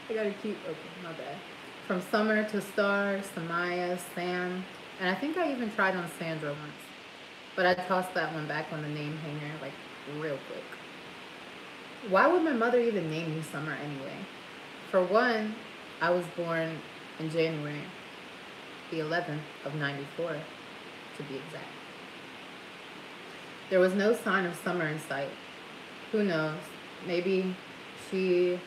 I got to keep, okay, my bad. From Summer to Star, Samaya, Sam, and I think I even tried on Sandra once. But I tossed that one back on the name hanger, like, real quick. Why would my mother even name me Summer anyway? For one, I was born in January, the 11th of 94, to be exact. There was no sign of summer in sight. Who knows? Maybe she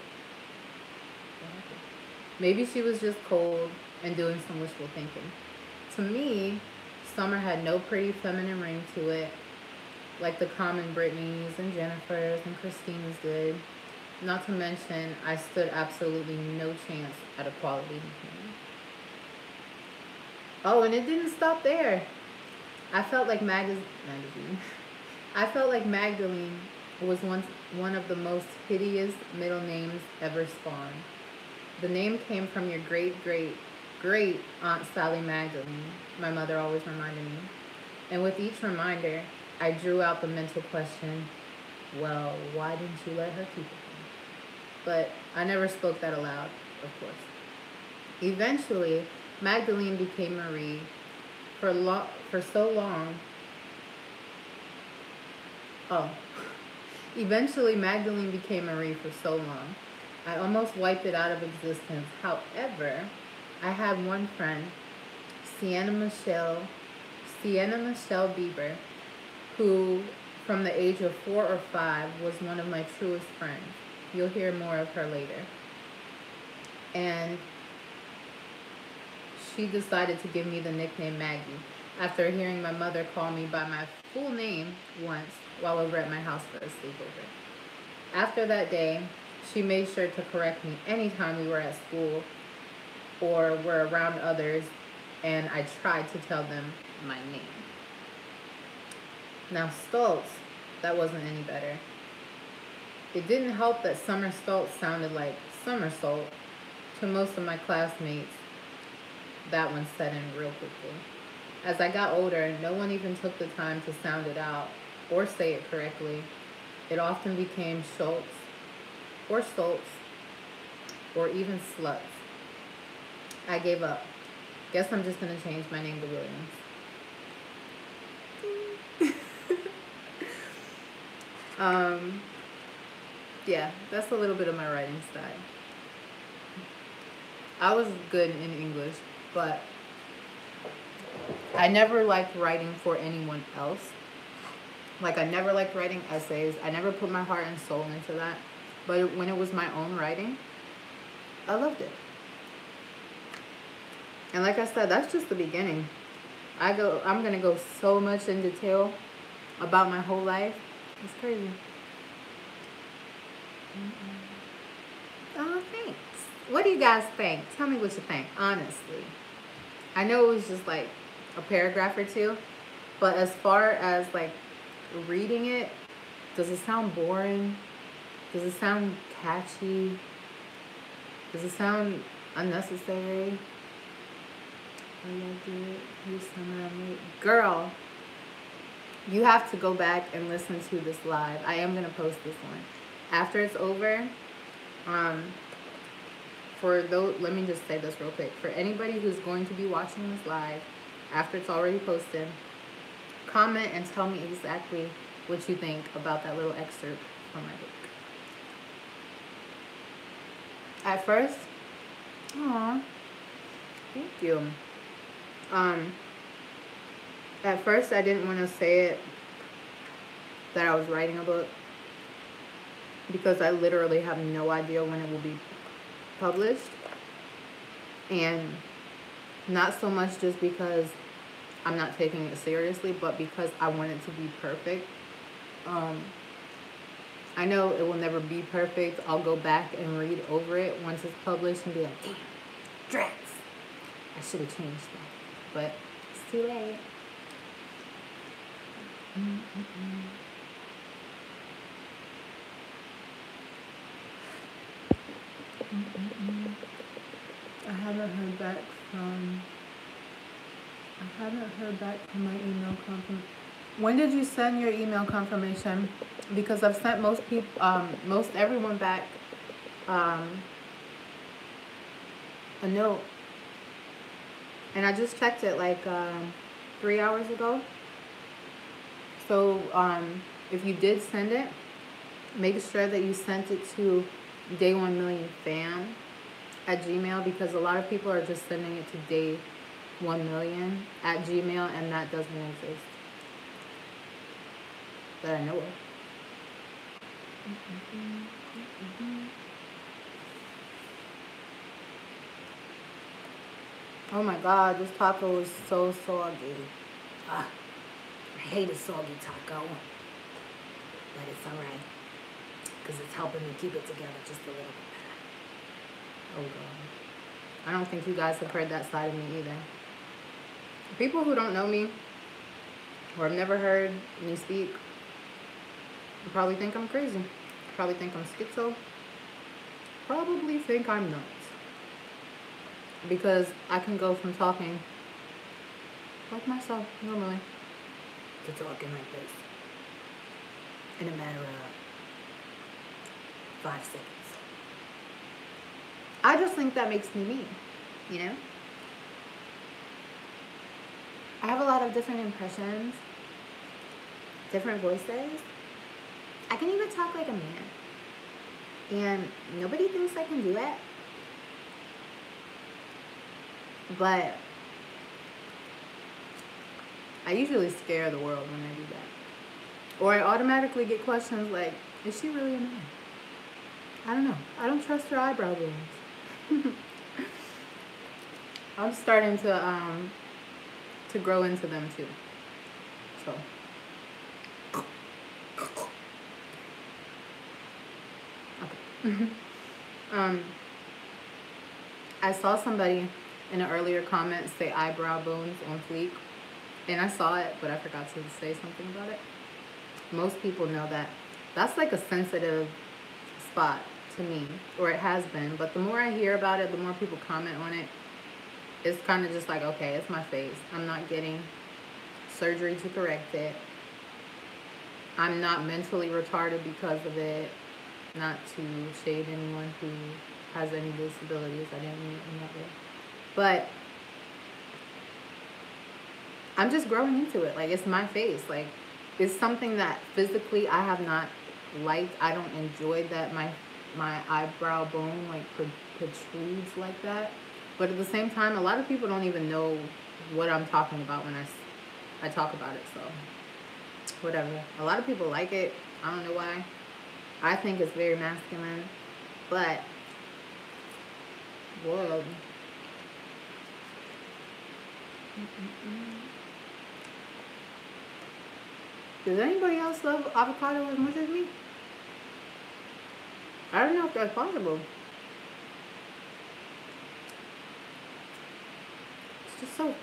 was just cold and doing some wishful thinking. To me, summer had no pretty feminine ring to it, like the common Britneys and Jennifers and Christines did. Not to mention, I stood absolutely no chance at a quality nickname. Oh, and it didn't stop there. I felt like Magdalene was once one of the most hideous middle names ever spawned. The name came from your great Aunt Sally Magdalene, my mother always reminded me. And with each reminder, I drew out the mental question, well, why didn't you let her keep it? But I never spoke that aloud, of course. Eventually, Magdalene became Marie. Eventually, Magdalene became Marie for so long. I almost wiped it out of existence. However, I had one friend, Sienna Michelle Bieber, who, from the age of 4 or 5, was one of my truest friends. You'll hear more of her later. And she decided to give me the nickname Maggie after hearing my mother call me by my full name once while over at my house for a sleepover. After that day, she made sure to correct me anytime we were at school or were around others and I tried to tell them my name. Now, Stoltz, that wasn't any better. It didn't help that Summer Stoltz sounded like somersault to most of my classmates. That one set in real quickly. As I got older, no one even took the time to sound it out or say it correctly. It often became Schultz or Stoltz or even Sluts. I gave up. Guess I'm just going to change my name to Williams. Yeah, that's a little bit of my writing style. I was good in English, but I never liked writing for anyone else. Like, I never liked writing essays. I never put my heart and soul into that. But when it was my own writing, I loved it. And like I said, that's just the beginning. I'm going to go so much in detail about my whole life. It's crazy. Oh, thanks. What do you guys think? Tell me what you think, honestly. I know it was just like a paragraph or two, but as far as like reading it, does it sound boring? Does it sound catchy? Does it sound unnecessary? Girl, you have to go back and listen to this live. I am going to post this one. After it's over, let me just say this real quick. For anybody who's going to be watching this live, after it's already posted, comment and tell me exactly what you think about that little excerpt from my book. At first, aw, thank you. At first I didn't want to say it that I was writing a book because I literally have no idea when it will be published. And not so much just because I'm not taking it seriously, but because I want it to be perfect. I know it will never be perfect. I'll go back and read over it once it's published and be like, damn, drats, I should have changed that. But it's too late. I haven't heard back from my email confirmation. When did you send your email confirmation? Because I've sent most everyone back a note. And I just checked it like 3 hours ago. So if you did send it, make sure that you sent it to Day1MillionFam@gmail, because a lot of people are just sending it to Day1Million@gmail, and that doesn't exist that I know of. Oh my God, this taco is so soggy. I hate a soggy taco, but it's alright, because it's helping me keep it together just a little bit better. Oh God. I don't think you guys have heard that side of me either. People who don't know me or have never heard me speak probably think I'm crazy. Probably think I'm schizo. Probably think I'm nuts. Because I can go from talking like myself normally to talking like this in a matter of 5 seconds. I just think that makes me me, you know? I have a lot of different impressions, different voices. I can even talk like a man. And nobody thinks I can do it. But I usually scare the world when I do that. Or I automatically get questions like, is she really a man? I don't know. I don't trust her eyebrow rings. I'm starting to grow into them too. So okay. I saw somebody in an earlier comment say eyebrow bones on fleek, and I saw it, but I forgot to say something about it. Most people know that that's like a sensitive spot to me, or it has been, but the more I hear about it, the more people comment on it, it's kind of just like, okay, it's my face. I'm not getting surgery to correct it. I'm not mentally retarded because of it. Not to shade anyone who has any disabilities. I didn't mean it in that way. But I'm just growing into it. Like, it's my face. Like, it's something that physically I have not liked. I don't enjoy that my eyebrow bone like protrudes like that. But at the same time, a lot of people don't even know what I'm talking about when I talk about it. So whatever. A lot of people like it. I don't know why. I think it's very masculine, but whoa. Does anybody else love avocado as much as me? I don't know if that's possible. It's just so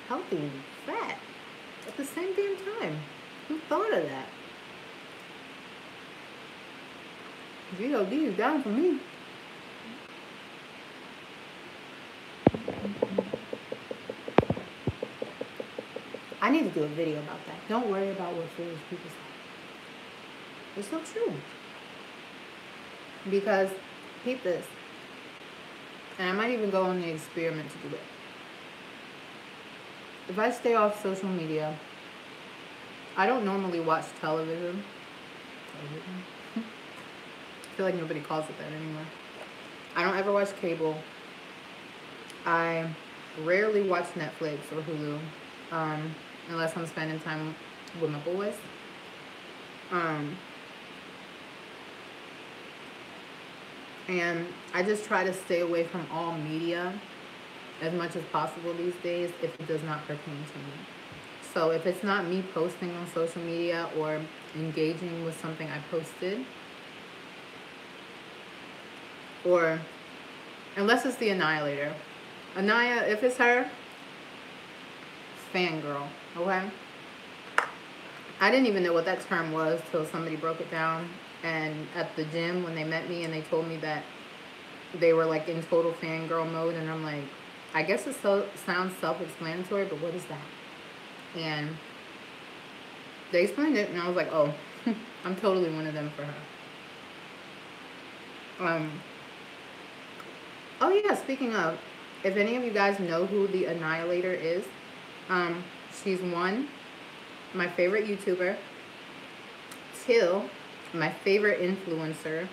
healthy and fat at the same damn time. Who thought of that? G.O.D. is down for me. I need to do a video about that. Don't worry about what foods people say. It's so true. Because, keep this. And I might even go on the experiment to do it. If I stay off social media, I don't normally watch television. I feel like nobody calls it that anymore. I don't ever watch cable. I rarely watch Netflix or Hulu, unless I'm spending time with my boys. And I just try to stay away from all media as much as possible these days if it does not pertain to me. So if it's not me posting on social media or engaging with something I posted, or unless it's the Annihilator. Anaya, if it's her, fangirl, okay? I didn't even know what that term was till somebody broke it down. And at the gym when they met me and they told me that they were like in total fangirl mode, and I'm like, I guess it sounds self-explanatory, but what is that? And they explained it, and I was like, oh, I'm totally one of them for her. Oh yeah, speaking of, if any of you guys know who the Annihilator is, she's one, my favorite YouTuber, two, my favorite influencer.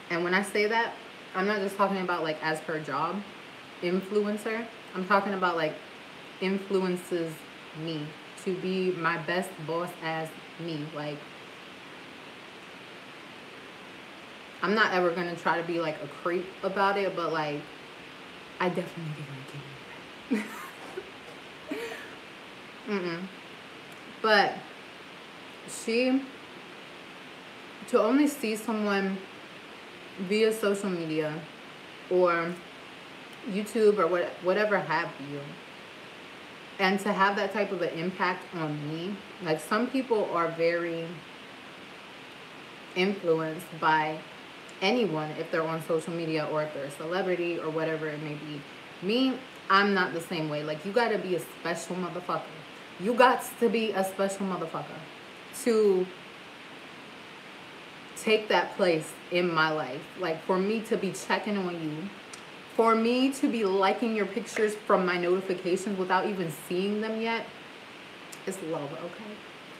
And when I say that, I'm not just talking about like as her job, influencer. I'm talking about like influences me to be my best boss as me. Like, I'm not ever going to try to be like a creep about it, but like, I definitely give her a give. But to only see someone via social media or YouTube or whatever have you, and to have that type of an impact on me, like some people are very influenced by anyone if they're on social media or if they're a celebrity or whatever it may be. Me, I'm not the same way. Like, you gotta be a special motherfucker. You got to be a special motherfucker to take that place in my life. Like, for me to be checking on you, for me to be liking your pictures from my notifications without even seeing them yet, it's love, okay?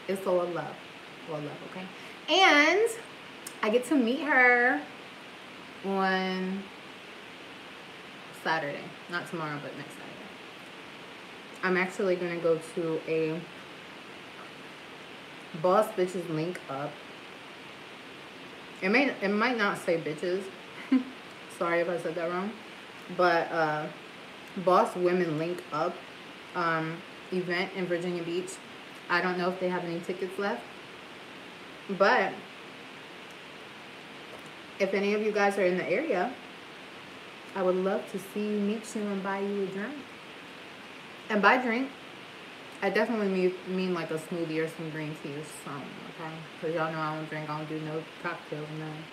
It's all love. All love, okay? And I get to meet her on Saturday. Not tomorrow, but next Saturday. I'm actually going to go to a Boss Bitches link up. It might not say bitches. Sorry if I said that wrong. But Boss Women link up event in Virginia Beach. I don't know if they have any tickets left. But if any of you guys are in the area, I would love to see you, meet you, and buy you a drink. And by drink, I definitely mean like a smoothie or some green tea or something, okay? Because y'all know I don't drink, I don't do no cocktails, none.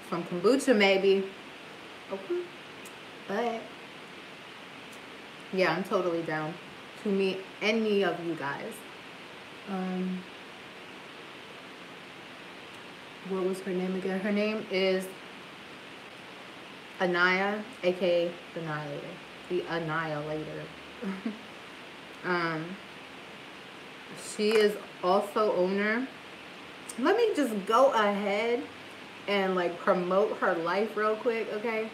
Some kombucha, maybe. Okay. But, yeah, I'm totally down to meet any of you guys. What was her name again? Her name is Anaya, aka the Annihilator. The Annihilator. She is also owner. Let me just go ahead and like promote her life real quick, okay?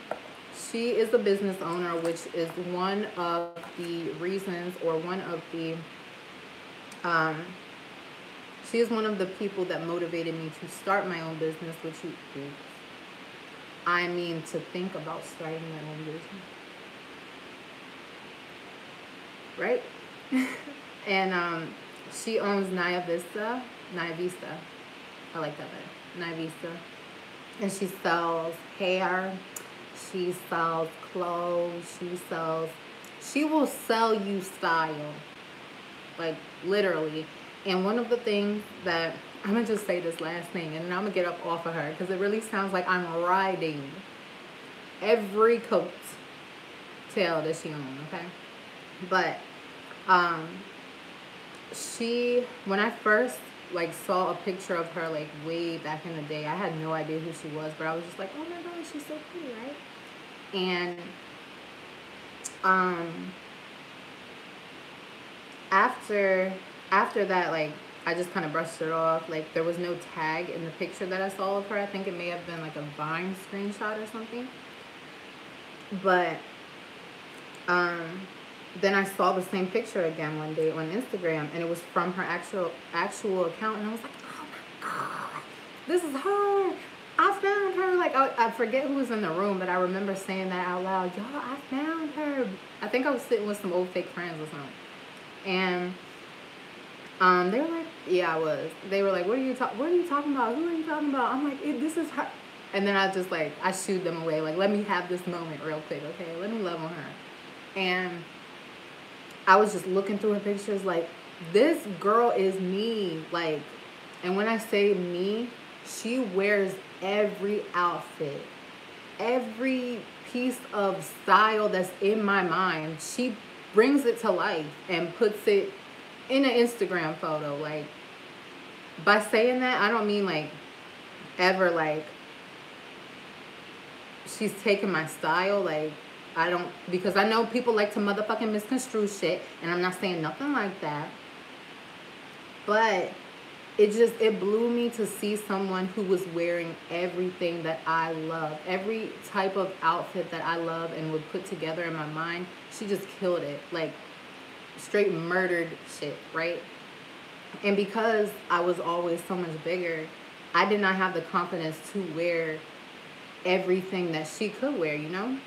She is a business owner, which is one of the reasons, or one of the she is one of the people that motivated me to start my own business, which I mean to think about starting my own business. Right? And she owns Naya Vista. I like that better. Naya Vista. And she sells hair. She sells clothes. She will sell you style. Like, literally. And one of the things that, I'm going to just say this last thing, and then I'm going to get up off of her, because it really sounds like I'm riding every coat tail that she owns, okay? But, when I first, like, saw a picture of her, like, way back in the day, I had no idea who she was, but I was just like, oh my God, she's so pretty, right? And, after that, like, I just kind of brushed it off. Like, there was no tag in the picture that I saw of her. I think it may have been like a Vine screenshot or something. But then I saw the same picture again one day on Instagram, and it was from her actual account, and I was like, oh my God, this is her. I found her. Like, I forget who was in the room, but I remember saying that out loud. Y'all, I found her. I think I was sitting with some old fake friends or something. And they were like, yeah, I was. They were like, what are you talking about? Who are you talking about? I'm like, this is her. And then I just, like, I shooed them away. Like, let me have this moment real quick, okay? Let me love on her. And I was just looking through her pictures, like, this girl is me. Like, and when I say me, she wears every outfit, every piece of style that's in my mind. She brings it to life and puts it in an Instagram photo. Like, by saying that, I don't mean, like, ever, like, she's taking my style. Like, I don't, because I know people like to motherfucking misconstrue shit, and I'm not saying nothing like that. But it blew me to see someone who was wearing everything that I love. Every type of outfit that I love and would put together in my mind. She just killed it. Like, straight murdered shit, right? And because I was always so much bigger, I did not have the confidence to wear everything that she could wear, you know?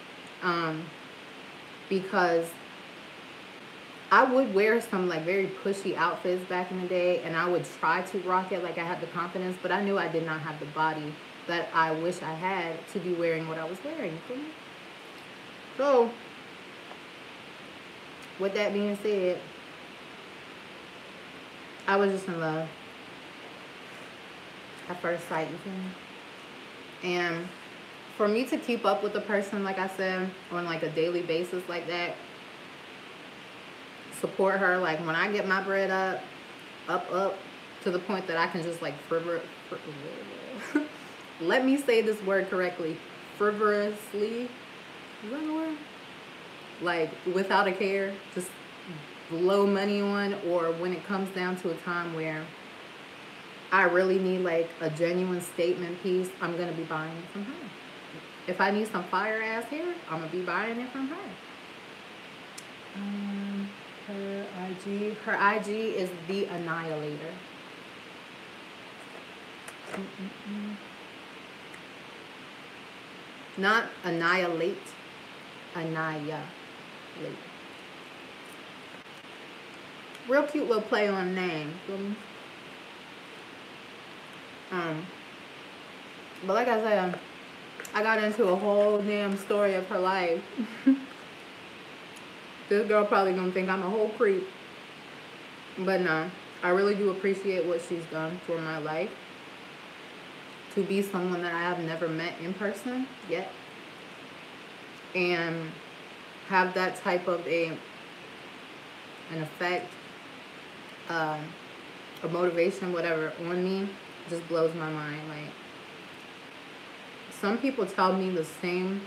Because I would wear some, like, very pushy outfits back in the day, and I would try to rock it like I had the confidence, but I knew I did not have the body that I wish I had to be wearing what I was wearing. So, with that being said, I was just in love at first sight, you feel me? And for me to keep up with a person, like I said, on like a daily basis like that, support her, like when I get my bread up to the point that I can just like let me say this word correctly, frivolously, is that the word? Like, without a care, just blow money on, or when it comes down to a time where I really need like a genuine statement piece, I'm going to be buying it from her. If I need some fire ass hair, I'm going to be buying it from her. Her IG is The Annihilator. Not annihilate, annihilate. Real cute little play on name. But like I said, I got into a whole damn story of her life. This girl probably gonna think I'm a whole creep. But no, I really do appreciate what she's done for my life. To be someone that I have never met in person yet. And have that type of an effect, a motivation, whatever, on me, just blows my mind. Like, some people tell me the same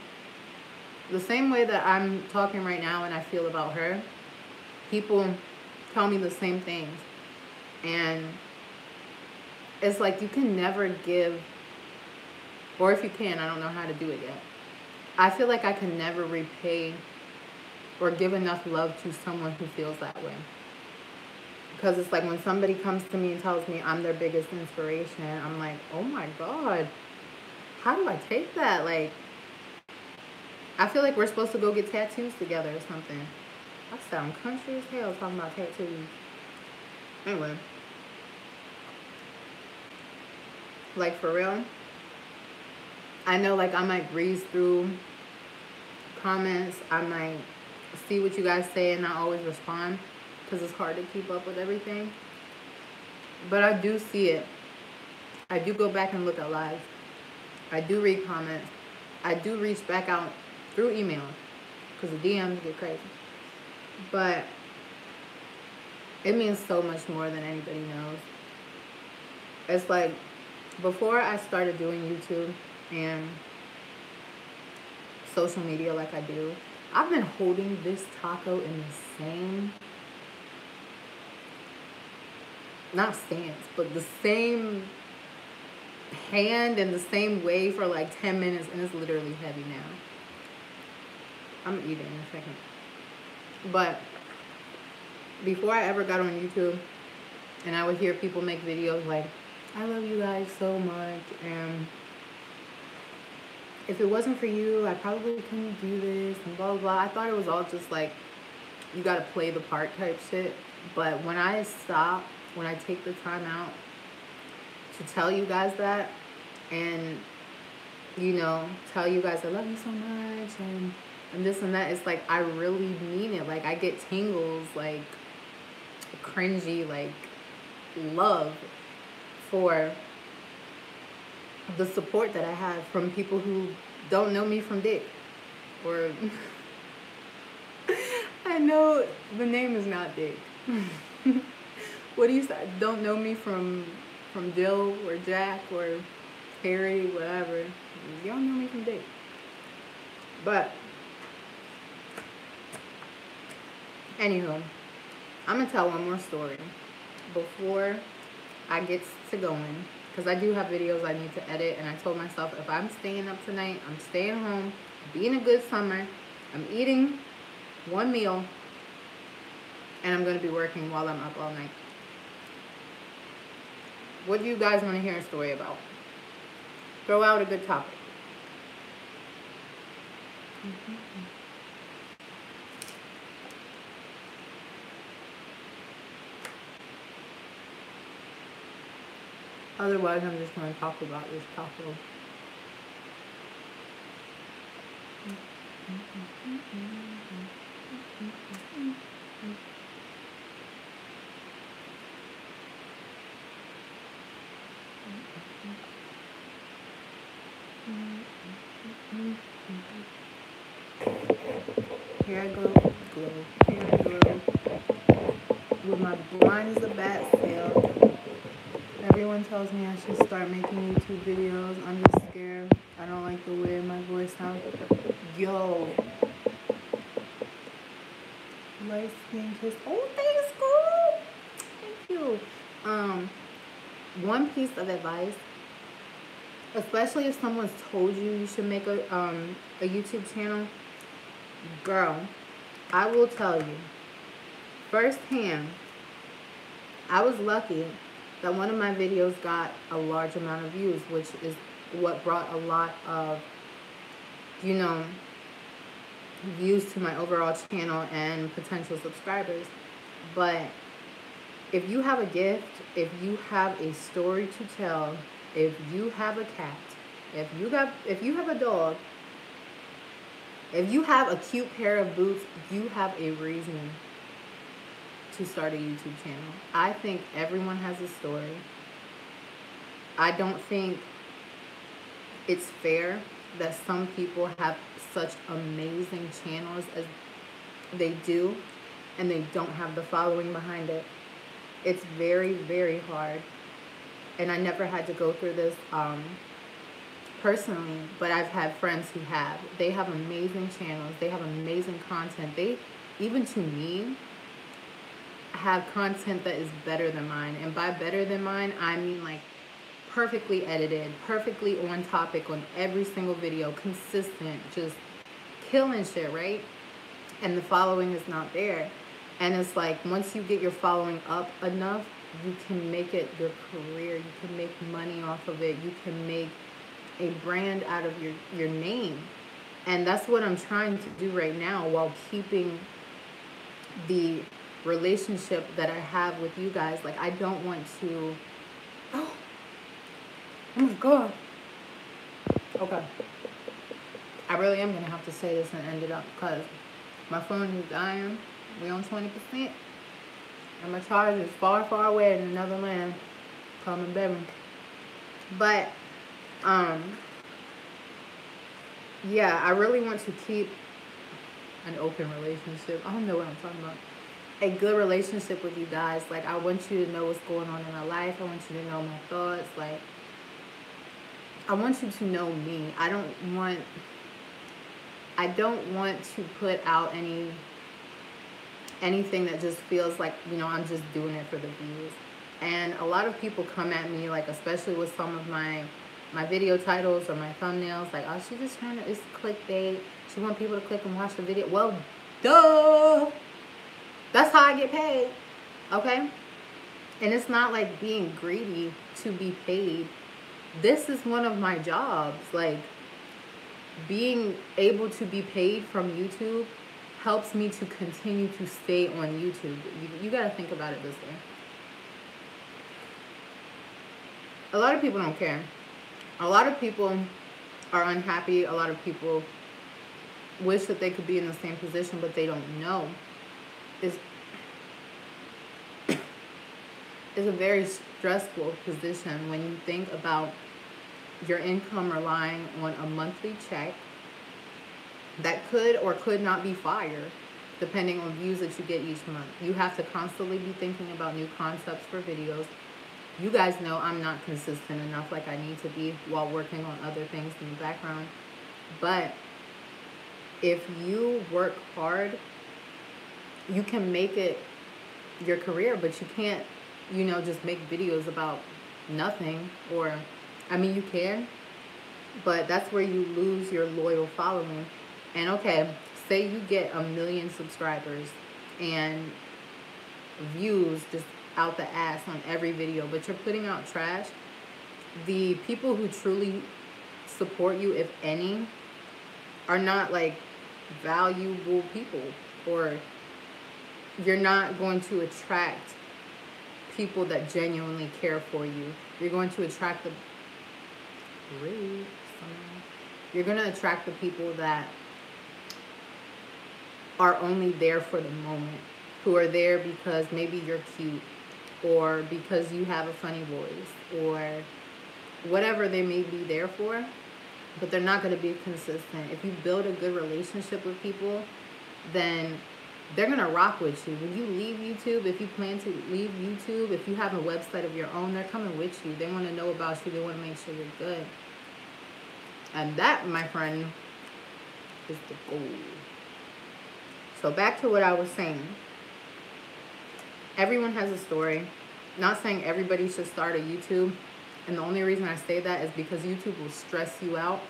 way that I'm talking right now and I feel about her. People tell me the same things. And it's like you can never give, or if you can, I don't know how to do it yet. I feel like I can never repay or give enough love to someone who feels that way. Because it's like when somebody comes to me and tells me I'm their biggest inspiration, I'm like, oh my God, how do I take that? Like, I feel like we're supposed to go get tattoos together or something. I sound country as hell talking about tattoos. Anyway. Like, for real. I know, like, I might breeze through comments. I might see what you guys say and not always respond because it's hard to keep up with everything. But I do see it. I do go back and look at lives. I do read comments. I do reach back out through email because the DMs get crazy. But it means so much more than anybody knows. It's like, before I started doing YouTube and social media like I do, I've been holding this taco in the same, not stance, but the same hand and the same way for like 10 minutes, and it's literally heavy now. I'm gonna eat it in a second. But before I ever got on YouTube and I would hear people make videos like, I love you guys so much, and if it wasn't for you, I probably couldn't do this, and blah, blah, blah. I thought it was all just like, you gotta play the part type shit. But when I stop, when I take the time out to tell you guys that, and, you know, tell you guys I love you so much, and this and that, it's like, I really mean it. Like, I get tingles, like, cringy, like, love for the support that I have from people who don't know me from dick. Or, I know the name is not Dick. What do you say? Don't know me from Dill or Jack or Harry, whatever. You don't know me from Dick. But anywho, I'm gonna tell one more story before I get to going, because I do have videos I need to edit, and I told myself if I'm staying up tonight, I'm staying home, being a good summer, I'm eating one meal, and I'm going to be working while I'm up all night. What do you guys want to hear a story about? Throw out a good topic. Otherwise, I'm just going to talk about this taco. Here I go, here I go, with my blind as a bat still. Everyone tells me I should start making YouTube videos. I'm just scared. I don't like the way my voice sounds. Yo. Light skin kiss. Oh, thanks, girl. Thank you. One piece of advice, especially if someone's told you you should make a YouTube channel, girl, I will tell you firsthand, I was lucky that one of my videos got a large amount of views, which is what brought a lot of, you know, views to my overall channel and potential subscribers. But if you have a gift, if you have a story to tell, if you have a cat, If you have a dog, if you have a cute pair of boots, you have a reason to start a YouTube channel. I think everyone has a story. I don't think it's fair that some people have such amazing channels as they do and they don't have the following behind it. It's very, very hard. And I never had to go through this personally, but I've had friends who have. They have amazing channels. They have amazing content. They, even to me, have content that is better than mine. And by better than mine, I mean like perfectly edited, perfectly on topic on every single video, consistent, just killing shit, right? And the following is not there. And it's like, once you get your following up enough, you can make it your career. You can make money off of it. You can make a brand out of your name. And that's what I'm trying to do right now, while keeping the relationship that I have with you guys. Like, I don't want to... Oh my God. Okay. I really am going to have to say this and end it up, because my phone is dying. We're on 20%. And my charge is far, far away in another land. Coming, baby. But, yeah, I really want to keep an open relationship. I don't know what I'm talking about. A good relationship with you guys. Like, I want you to know what's going on in my life. I want you to know my thoughts. Like, I want you to know me. I don't want to put out anything that just feels like, you know, I'm just doing it for the views. And a lot of people come at me, like, especially with some of my video titles or my thumbnails, like, oh, she's just trying to, it's clickbait. She wants people to click and watch the video. Well, duh. That's how I get paid, okay? And it's not like being greedy to be paid. This is one of my jobs. Like, being able to be paid from YouTube helps me to continue to stay on YouTube. You got to think about it this way. A lot of people don't care. A lot of people are unhappy. A lot of people wish that they could be in the same position, but they don't know. It's a very stressful position when you think about your income relying on a monthly check that could or could not be fired depending on views that you get each month. You have to constantly be thinking about new concepts for videos. You guys know I'm not consistent enough like I need to be while working on other things in the background. But if you work hard, you can make it your career, but you can't, you know, just make videos about nothing. Or, I mean, you can, but that's where you lose your loyal following. And okay, say you get 1 million subscribers and views just out the ass on every video, but you're putting out trash. The people who truly support you, if any, are not like valuable people, or you're not going to attract people that genuinely care for you. You're going to attract you're going to attract the people that are only there for the moment, who are there because maybe you're cute, or because you have a funny voice, or whatever they may be there for, but they're not going to be consistent. If you build a good relationship with people, then they're going to rock with you. When you leave YouTube, if you plan to leave YouTube, if you have a website of your own, they're coming with you. They want to know about you. They want to make sure you're good. And that, my friend, is the goal. So back to what I was saying. Everyone has a story. Not saying everybody should start a YouTube. And the only reason I say that is because YouTube will stress you out.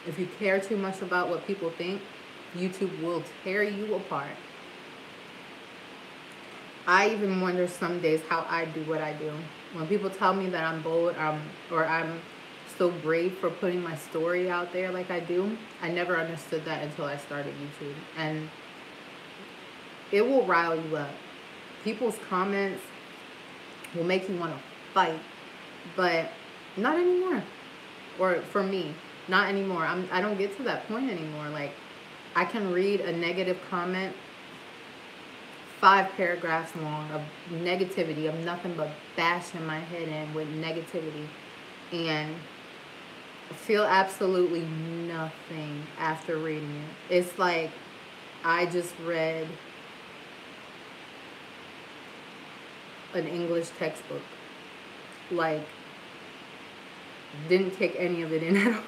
If you care too much about what people think, YouTube will tear you apart. I even wonder some days how I do what I do. When people tell me that I'm bold, or I'm so brave for putting my story out there like I do, I never understood that until I started YouTube. And it will rile you up. People's comments will make you want to fight, but not anymore. Or for me, Not anymore. I don't get to that point anymore. Like, I can read a negative comment 5 paragraphs long of negativity, of nothing but bashing my head in with negativity, and feel absolutely nothing after reading it. It's like I just read an English textbook. Like, didn't take any of it in at all.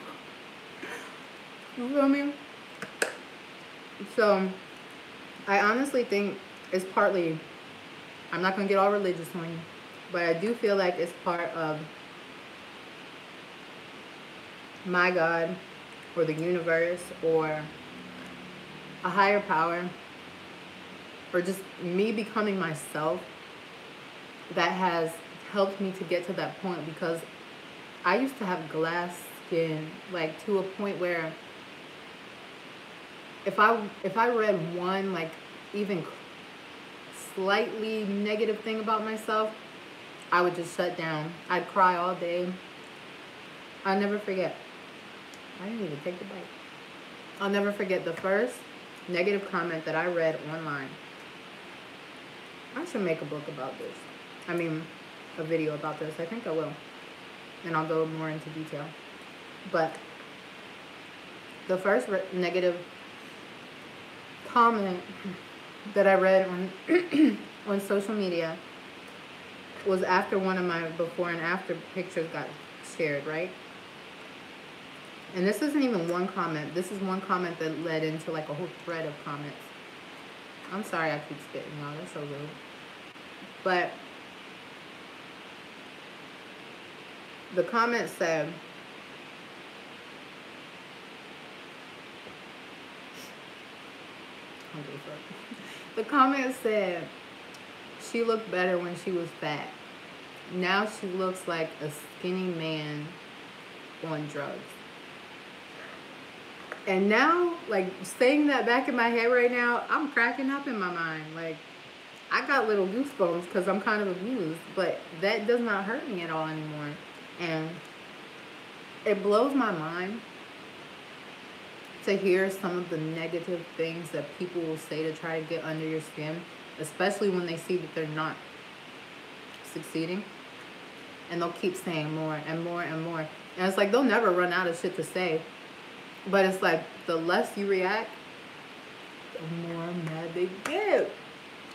You feel me? So, I honestly think it's partly, I'm not going to get all religious on you, but I do feel like it's part of my God or the universe or a higher power or just me becoming myself that has helped me to get to that point, because I used to have glass skin, like to a point where if I read one like even slightly negative thing about myself, I would just shut down. I'd cry all day. I'll never forget. I didn't even take the bite. I'll never forget the first negative comment that I read online. I should make a book about this. I mean, a video about this. I think I will. And I'll go more into detail. But the first negative comment that I read on on social media was after one of my before and after pictures got shared, right? And this isn't even one comment. This is one comment that led into like a whole thread of comments. I'm sorry I keep spitting, y'all. That's so rude. But the comment said, the comment said, she looked better when she was fat. Now she looks like a skinny man on drugs. And now, like, saying that back in my head right now, I'm cracking up in my mind. Like, I got little goosebumps because I'm kind of amused, but that does not hurt me at all anymore. And it blows my mind to hear some of the negative things that people will say to try to get under your skin, especially when they see that they're not succeeding. And they'll keep saying more and more and more. And it's like they'll never run out of shit to say. But it's like the less you react, the more mad they get.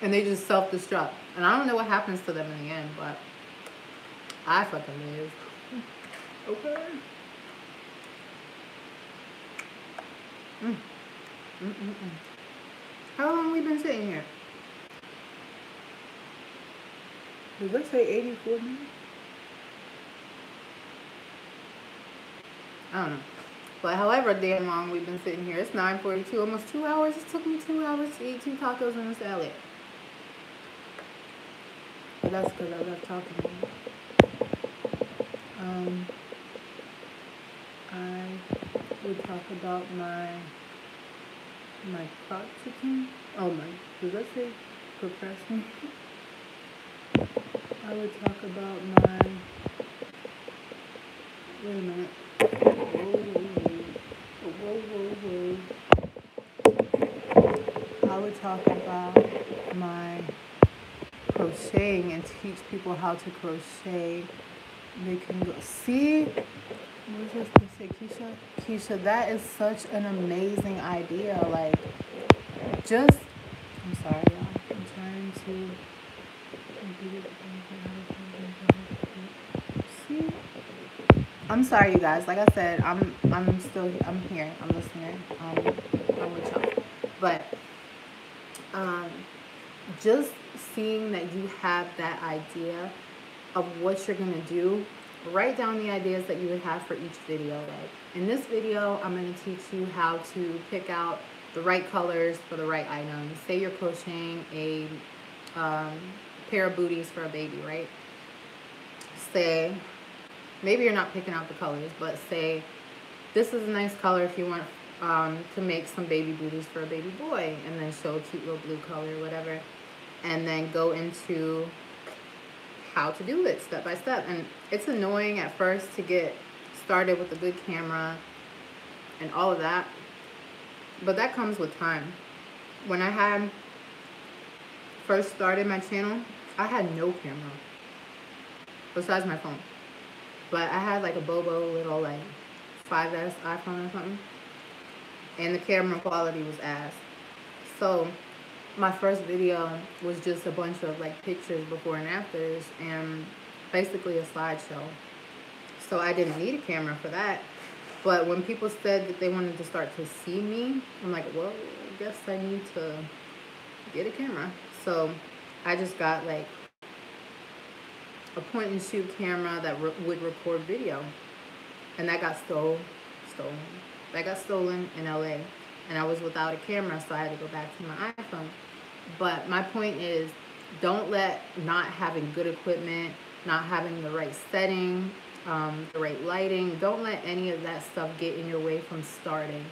And they just self-destruct. And I don't know what happens to them in the end, but I fucking live. Okay. How long have we been sitting here? Did I say 84 minutes? I don't know. But however damn long we've been sitting here, it's 9:42, almost 2 hours. It took me 2 hours to eat 2 tacos and a salad. But that's because I love talking to you. I would talk about my crock chicken. Oh my, did I say procrastinate? I would talk about my, wait a minute. Whoa. I would talk about my crocheting and teach people how to crochet. They can go, see? What was I supposed to say, Keisha? Keisha, that is such an amazing idea. Like, just, I'm sorry, y'all. I'm trying to see? I'm sorry, you guys. Like I said, I'm here. I'm listening. I'm with y'all. But, just seeing that you have that idea of what you're going to do, write down the ideas that you would have for each video. Like in this video, I'm going to teach you how to pick out the right colors for the right items. Say you're crocheting a pair of booties for a baby, right? Say, maybe you're not picking out the colors, but say this is a nice color if you want to make some baby booties for a baby boy, and then show a cute little blue color or whatever, and then go into how to do it step by step. And it's annoying at first to get started with a good camera and all of that. But that comes with time. When I had first started my channel, I had no camera besides my phone. But I had like a Bobo little like 5S iPhone or something, and the camera quality was ass. So my first video was just a bunch of like pictures before and afters and basically a slideshow. So I didn't need a camera for that. But when people said that they wanted to start to see me, I'm like, well, I guess I need to get a camera. So I just got like a point and shoot camera that would record video. And that got stolen. That got stolen in LA. And I was without a camera, so I had to go back to my iPhone. But my point is, don't let not having good equipment, not having the right setting, the right lighting, don't let any of that stuff get in your way from starting.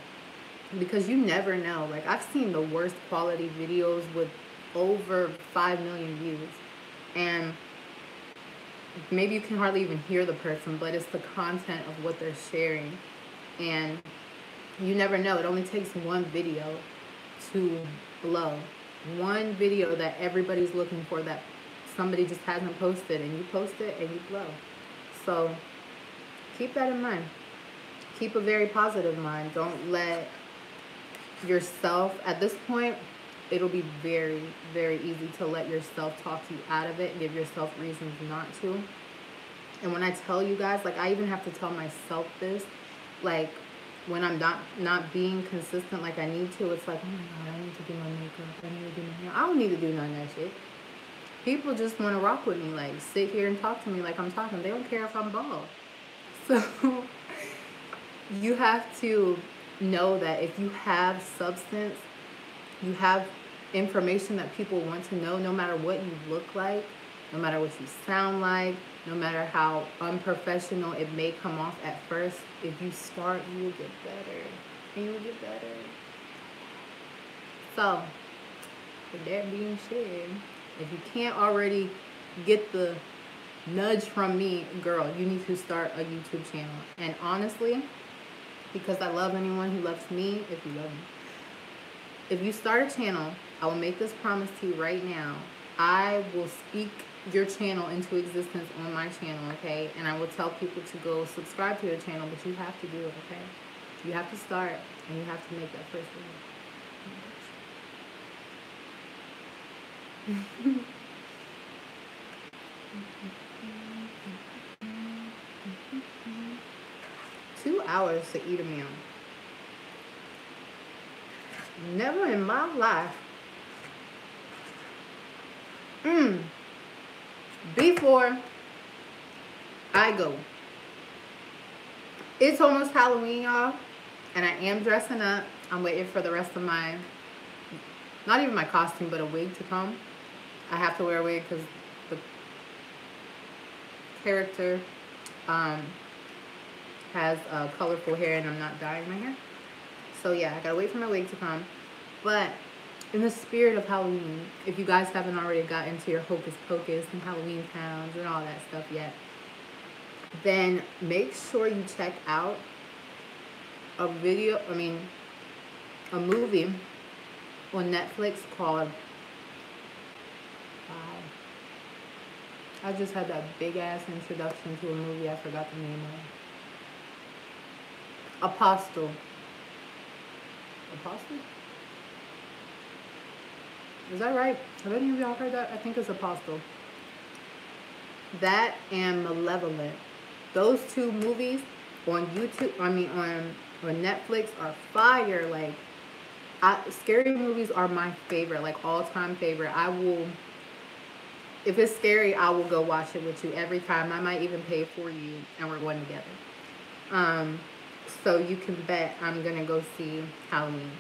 Because you never know. Like, I've seen the worst quality videos with over 5 million views. And maybe you can hardly even hear the person, but it's the content of what they're sharing. And you never know. It only takes one video to blow. One video that everybody's looking for that somebody just hasn't posted, and you post it and you blow. So keep that in mind. Keep a very positive mind. Don't let yourself, at this point, it'll be very, very easy to let yourself talk you out of it and give yourself reasons not to. And when I tell you guys, like, I even have to tell myself this, like, when I'm not being consistent like I need to, it's like, oh my God, I need to do my makeup, I need to do my hair. I don't need to do none of that shit. People just want to rock with me, like, sit here and talk to me like I'm talking. They don't care if I'm bald. So you have to know that if you have substance, you have information that people want to know, no matter what you look like, no matter what you sound like, no matter how unprofessional it may come off at first. If you start, you will get better. And you will get better. So, with that being said, if you can't already get the nudge from me, girl, you need to start a YouTube channel. And honestly, because I love anyone who loves me, if you love me, if you start a channel, I will make this promise to you right now. I will speak your channel into existence on my channel, okay? And I will tell people to go subscribe to your channel, but you have to do it, okay? You have to start, and you have to make that first video. 2 hours to eat a meal. Never in my life. Before I go. It's almost Halloween, y'all. And I am dressing up. I'm waiting for the rest of my, not even my costume, but a wig to come. I have to wear a wig because the character has colorful hair and I'm not dyeing my hair. So yeah, I gotta wait for my wig to come. But in the spirit of Halloween, if you guys haven't already got into your hocus pocus and Halloween towns and all that stuff yet, then make sure you check out a movie on Netflix called, I just had that big ass introduction to a movie I forgot the name of. Apostle? Is that right? Have any of y'all heard that? I think it's Apostle. That and Malevolent. Those two movies on YouTube, on Netflix are fire. Like, scary movies are my favorite, like all-time favorite. I will, if it's scary, I will go watch it with you every time. I might even pay for you and we're going together. So you can bet I'm gonna go see Halloween.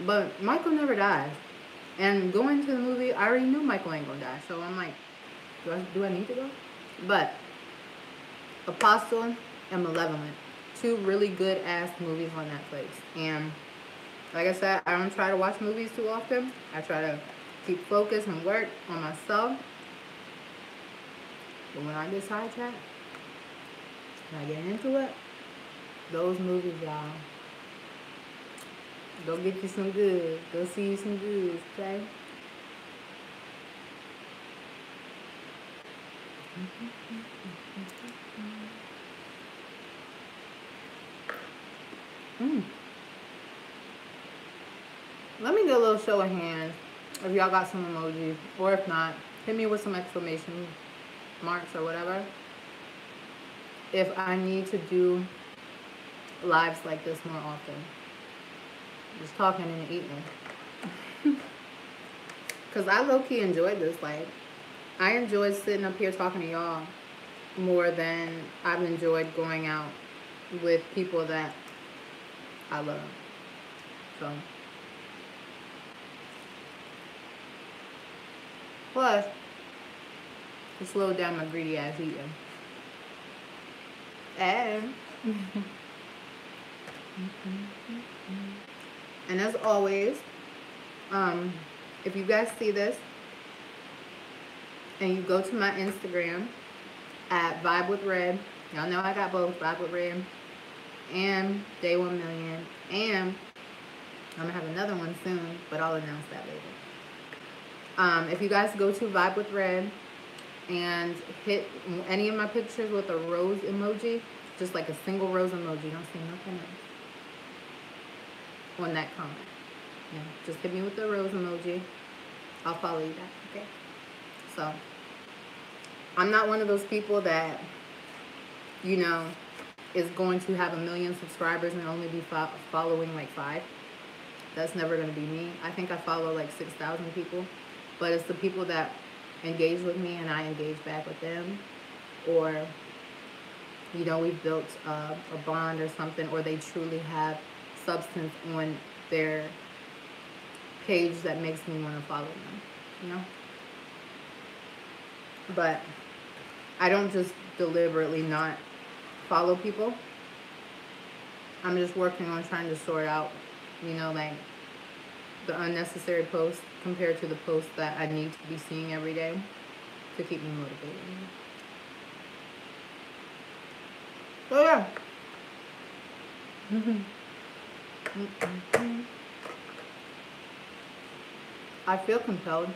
But Michael never dies. And going to the movie, I already knew Michael ain't gonna die. So I'm like, do I need to go? But Apostle and Malevolent, two really good ass movies on Netflix. And like I said, I don't try to watch movies too often. I try to keep focused and work on myself. But when I get sidetracked, when I get into it, those movies, y'all. Go get you some good. Go see you some goods, okay? Let me do a little show of hands if y'all got some emojis, or if not, hit me with some exclamation marks or whatever if I need to do lives like this more often. Just talking and eating. Because I low-key enjoyed this. Like, I enjoyed sitting up here talking to y'all more than I've enjoyed going out with people that I love. So, plus, it slowed down my greedy ass eating. And as always, if you guys see this and you go to my Instagram at Vibe with Red, y'all know I got both, Vibe with Red and Day1Million, and I'm gonna have another one soon, but I'll announce that later. If you guys go to Vibe with Red and hit any of my pictures with a rose emoji, just like a single rose emoji, don't see nothing else on that comment. Yeah, just hit me with the rose emoji. I'll follow you back, okay? So, I'm not one of those people that, you know, is going to have 1 million subscribers and only be following like 5. That's never going to be me. I think I follow like 6,000 people, but it's the people that engage with me and I engage back with them, or, you know, we've built a bond or something, or they truly have substance on their page that makes me want to follow them, you know? But I don't just deliberately not follow people. I'm just working on trying to sort out, you know, like the unnecessary posts compared to the posts that I need to be seeing every day to keep me motivated. So yeah. I feel compelled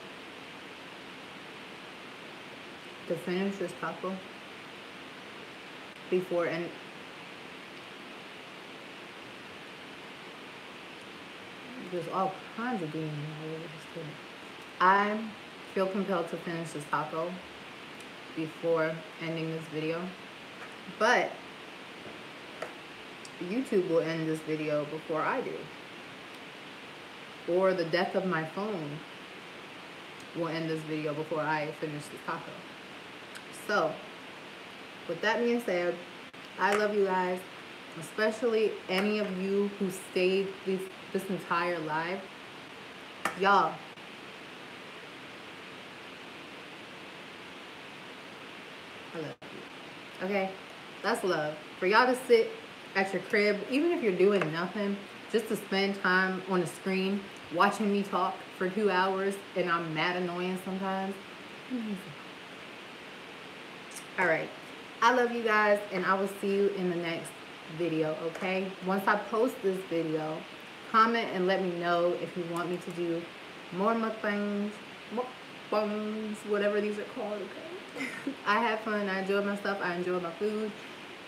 to finish this taco before, and there's all kinds of beans all over this table. I feel compelled to finish this taco before ending this video, but YouTube will end this video before I do, or the death of my phone will end this video before I finish this taco. So, with that being said, I love you guys, especially any of you who stayed this entire live. Y'all, I love you. Okay? That's love. For y'all to sit at your crib, even if you're doing nothing, just to spend time on the screen watching me talk for 2 hours, and I'm mad annoying sometimes. Alright, I love you guys, and I will see you in the next video, okay? Once I post this video, comment and let me know if you want me to do more mukbangs, whatever these are called, okay? I had fun, I enjoyed myself, I enjoyed my food,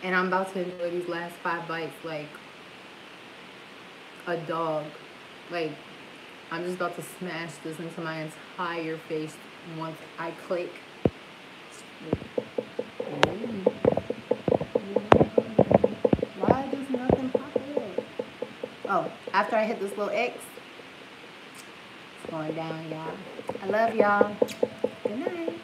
and I'm about to enjoy these last 5 bites like a dog. Like, I'm just about to smash this into my entire face once I click. Why does nothing pop up? Oh, after I hit this little X, it's going down, y'all. I love y'all. Good night.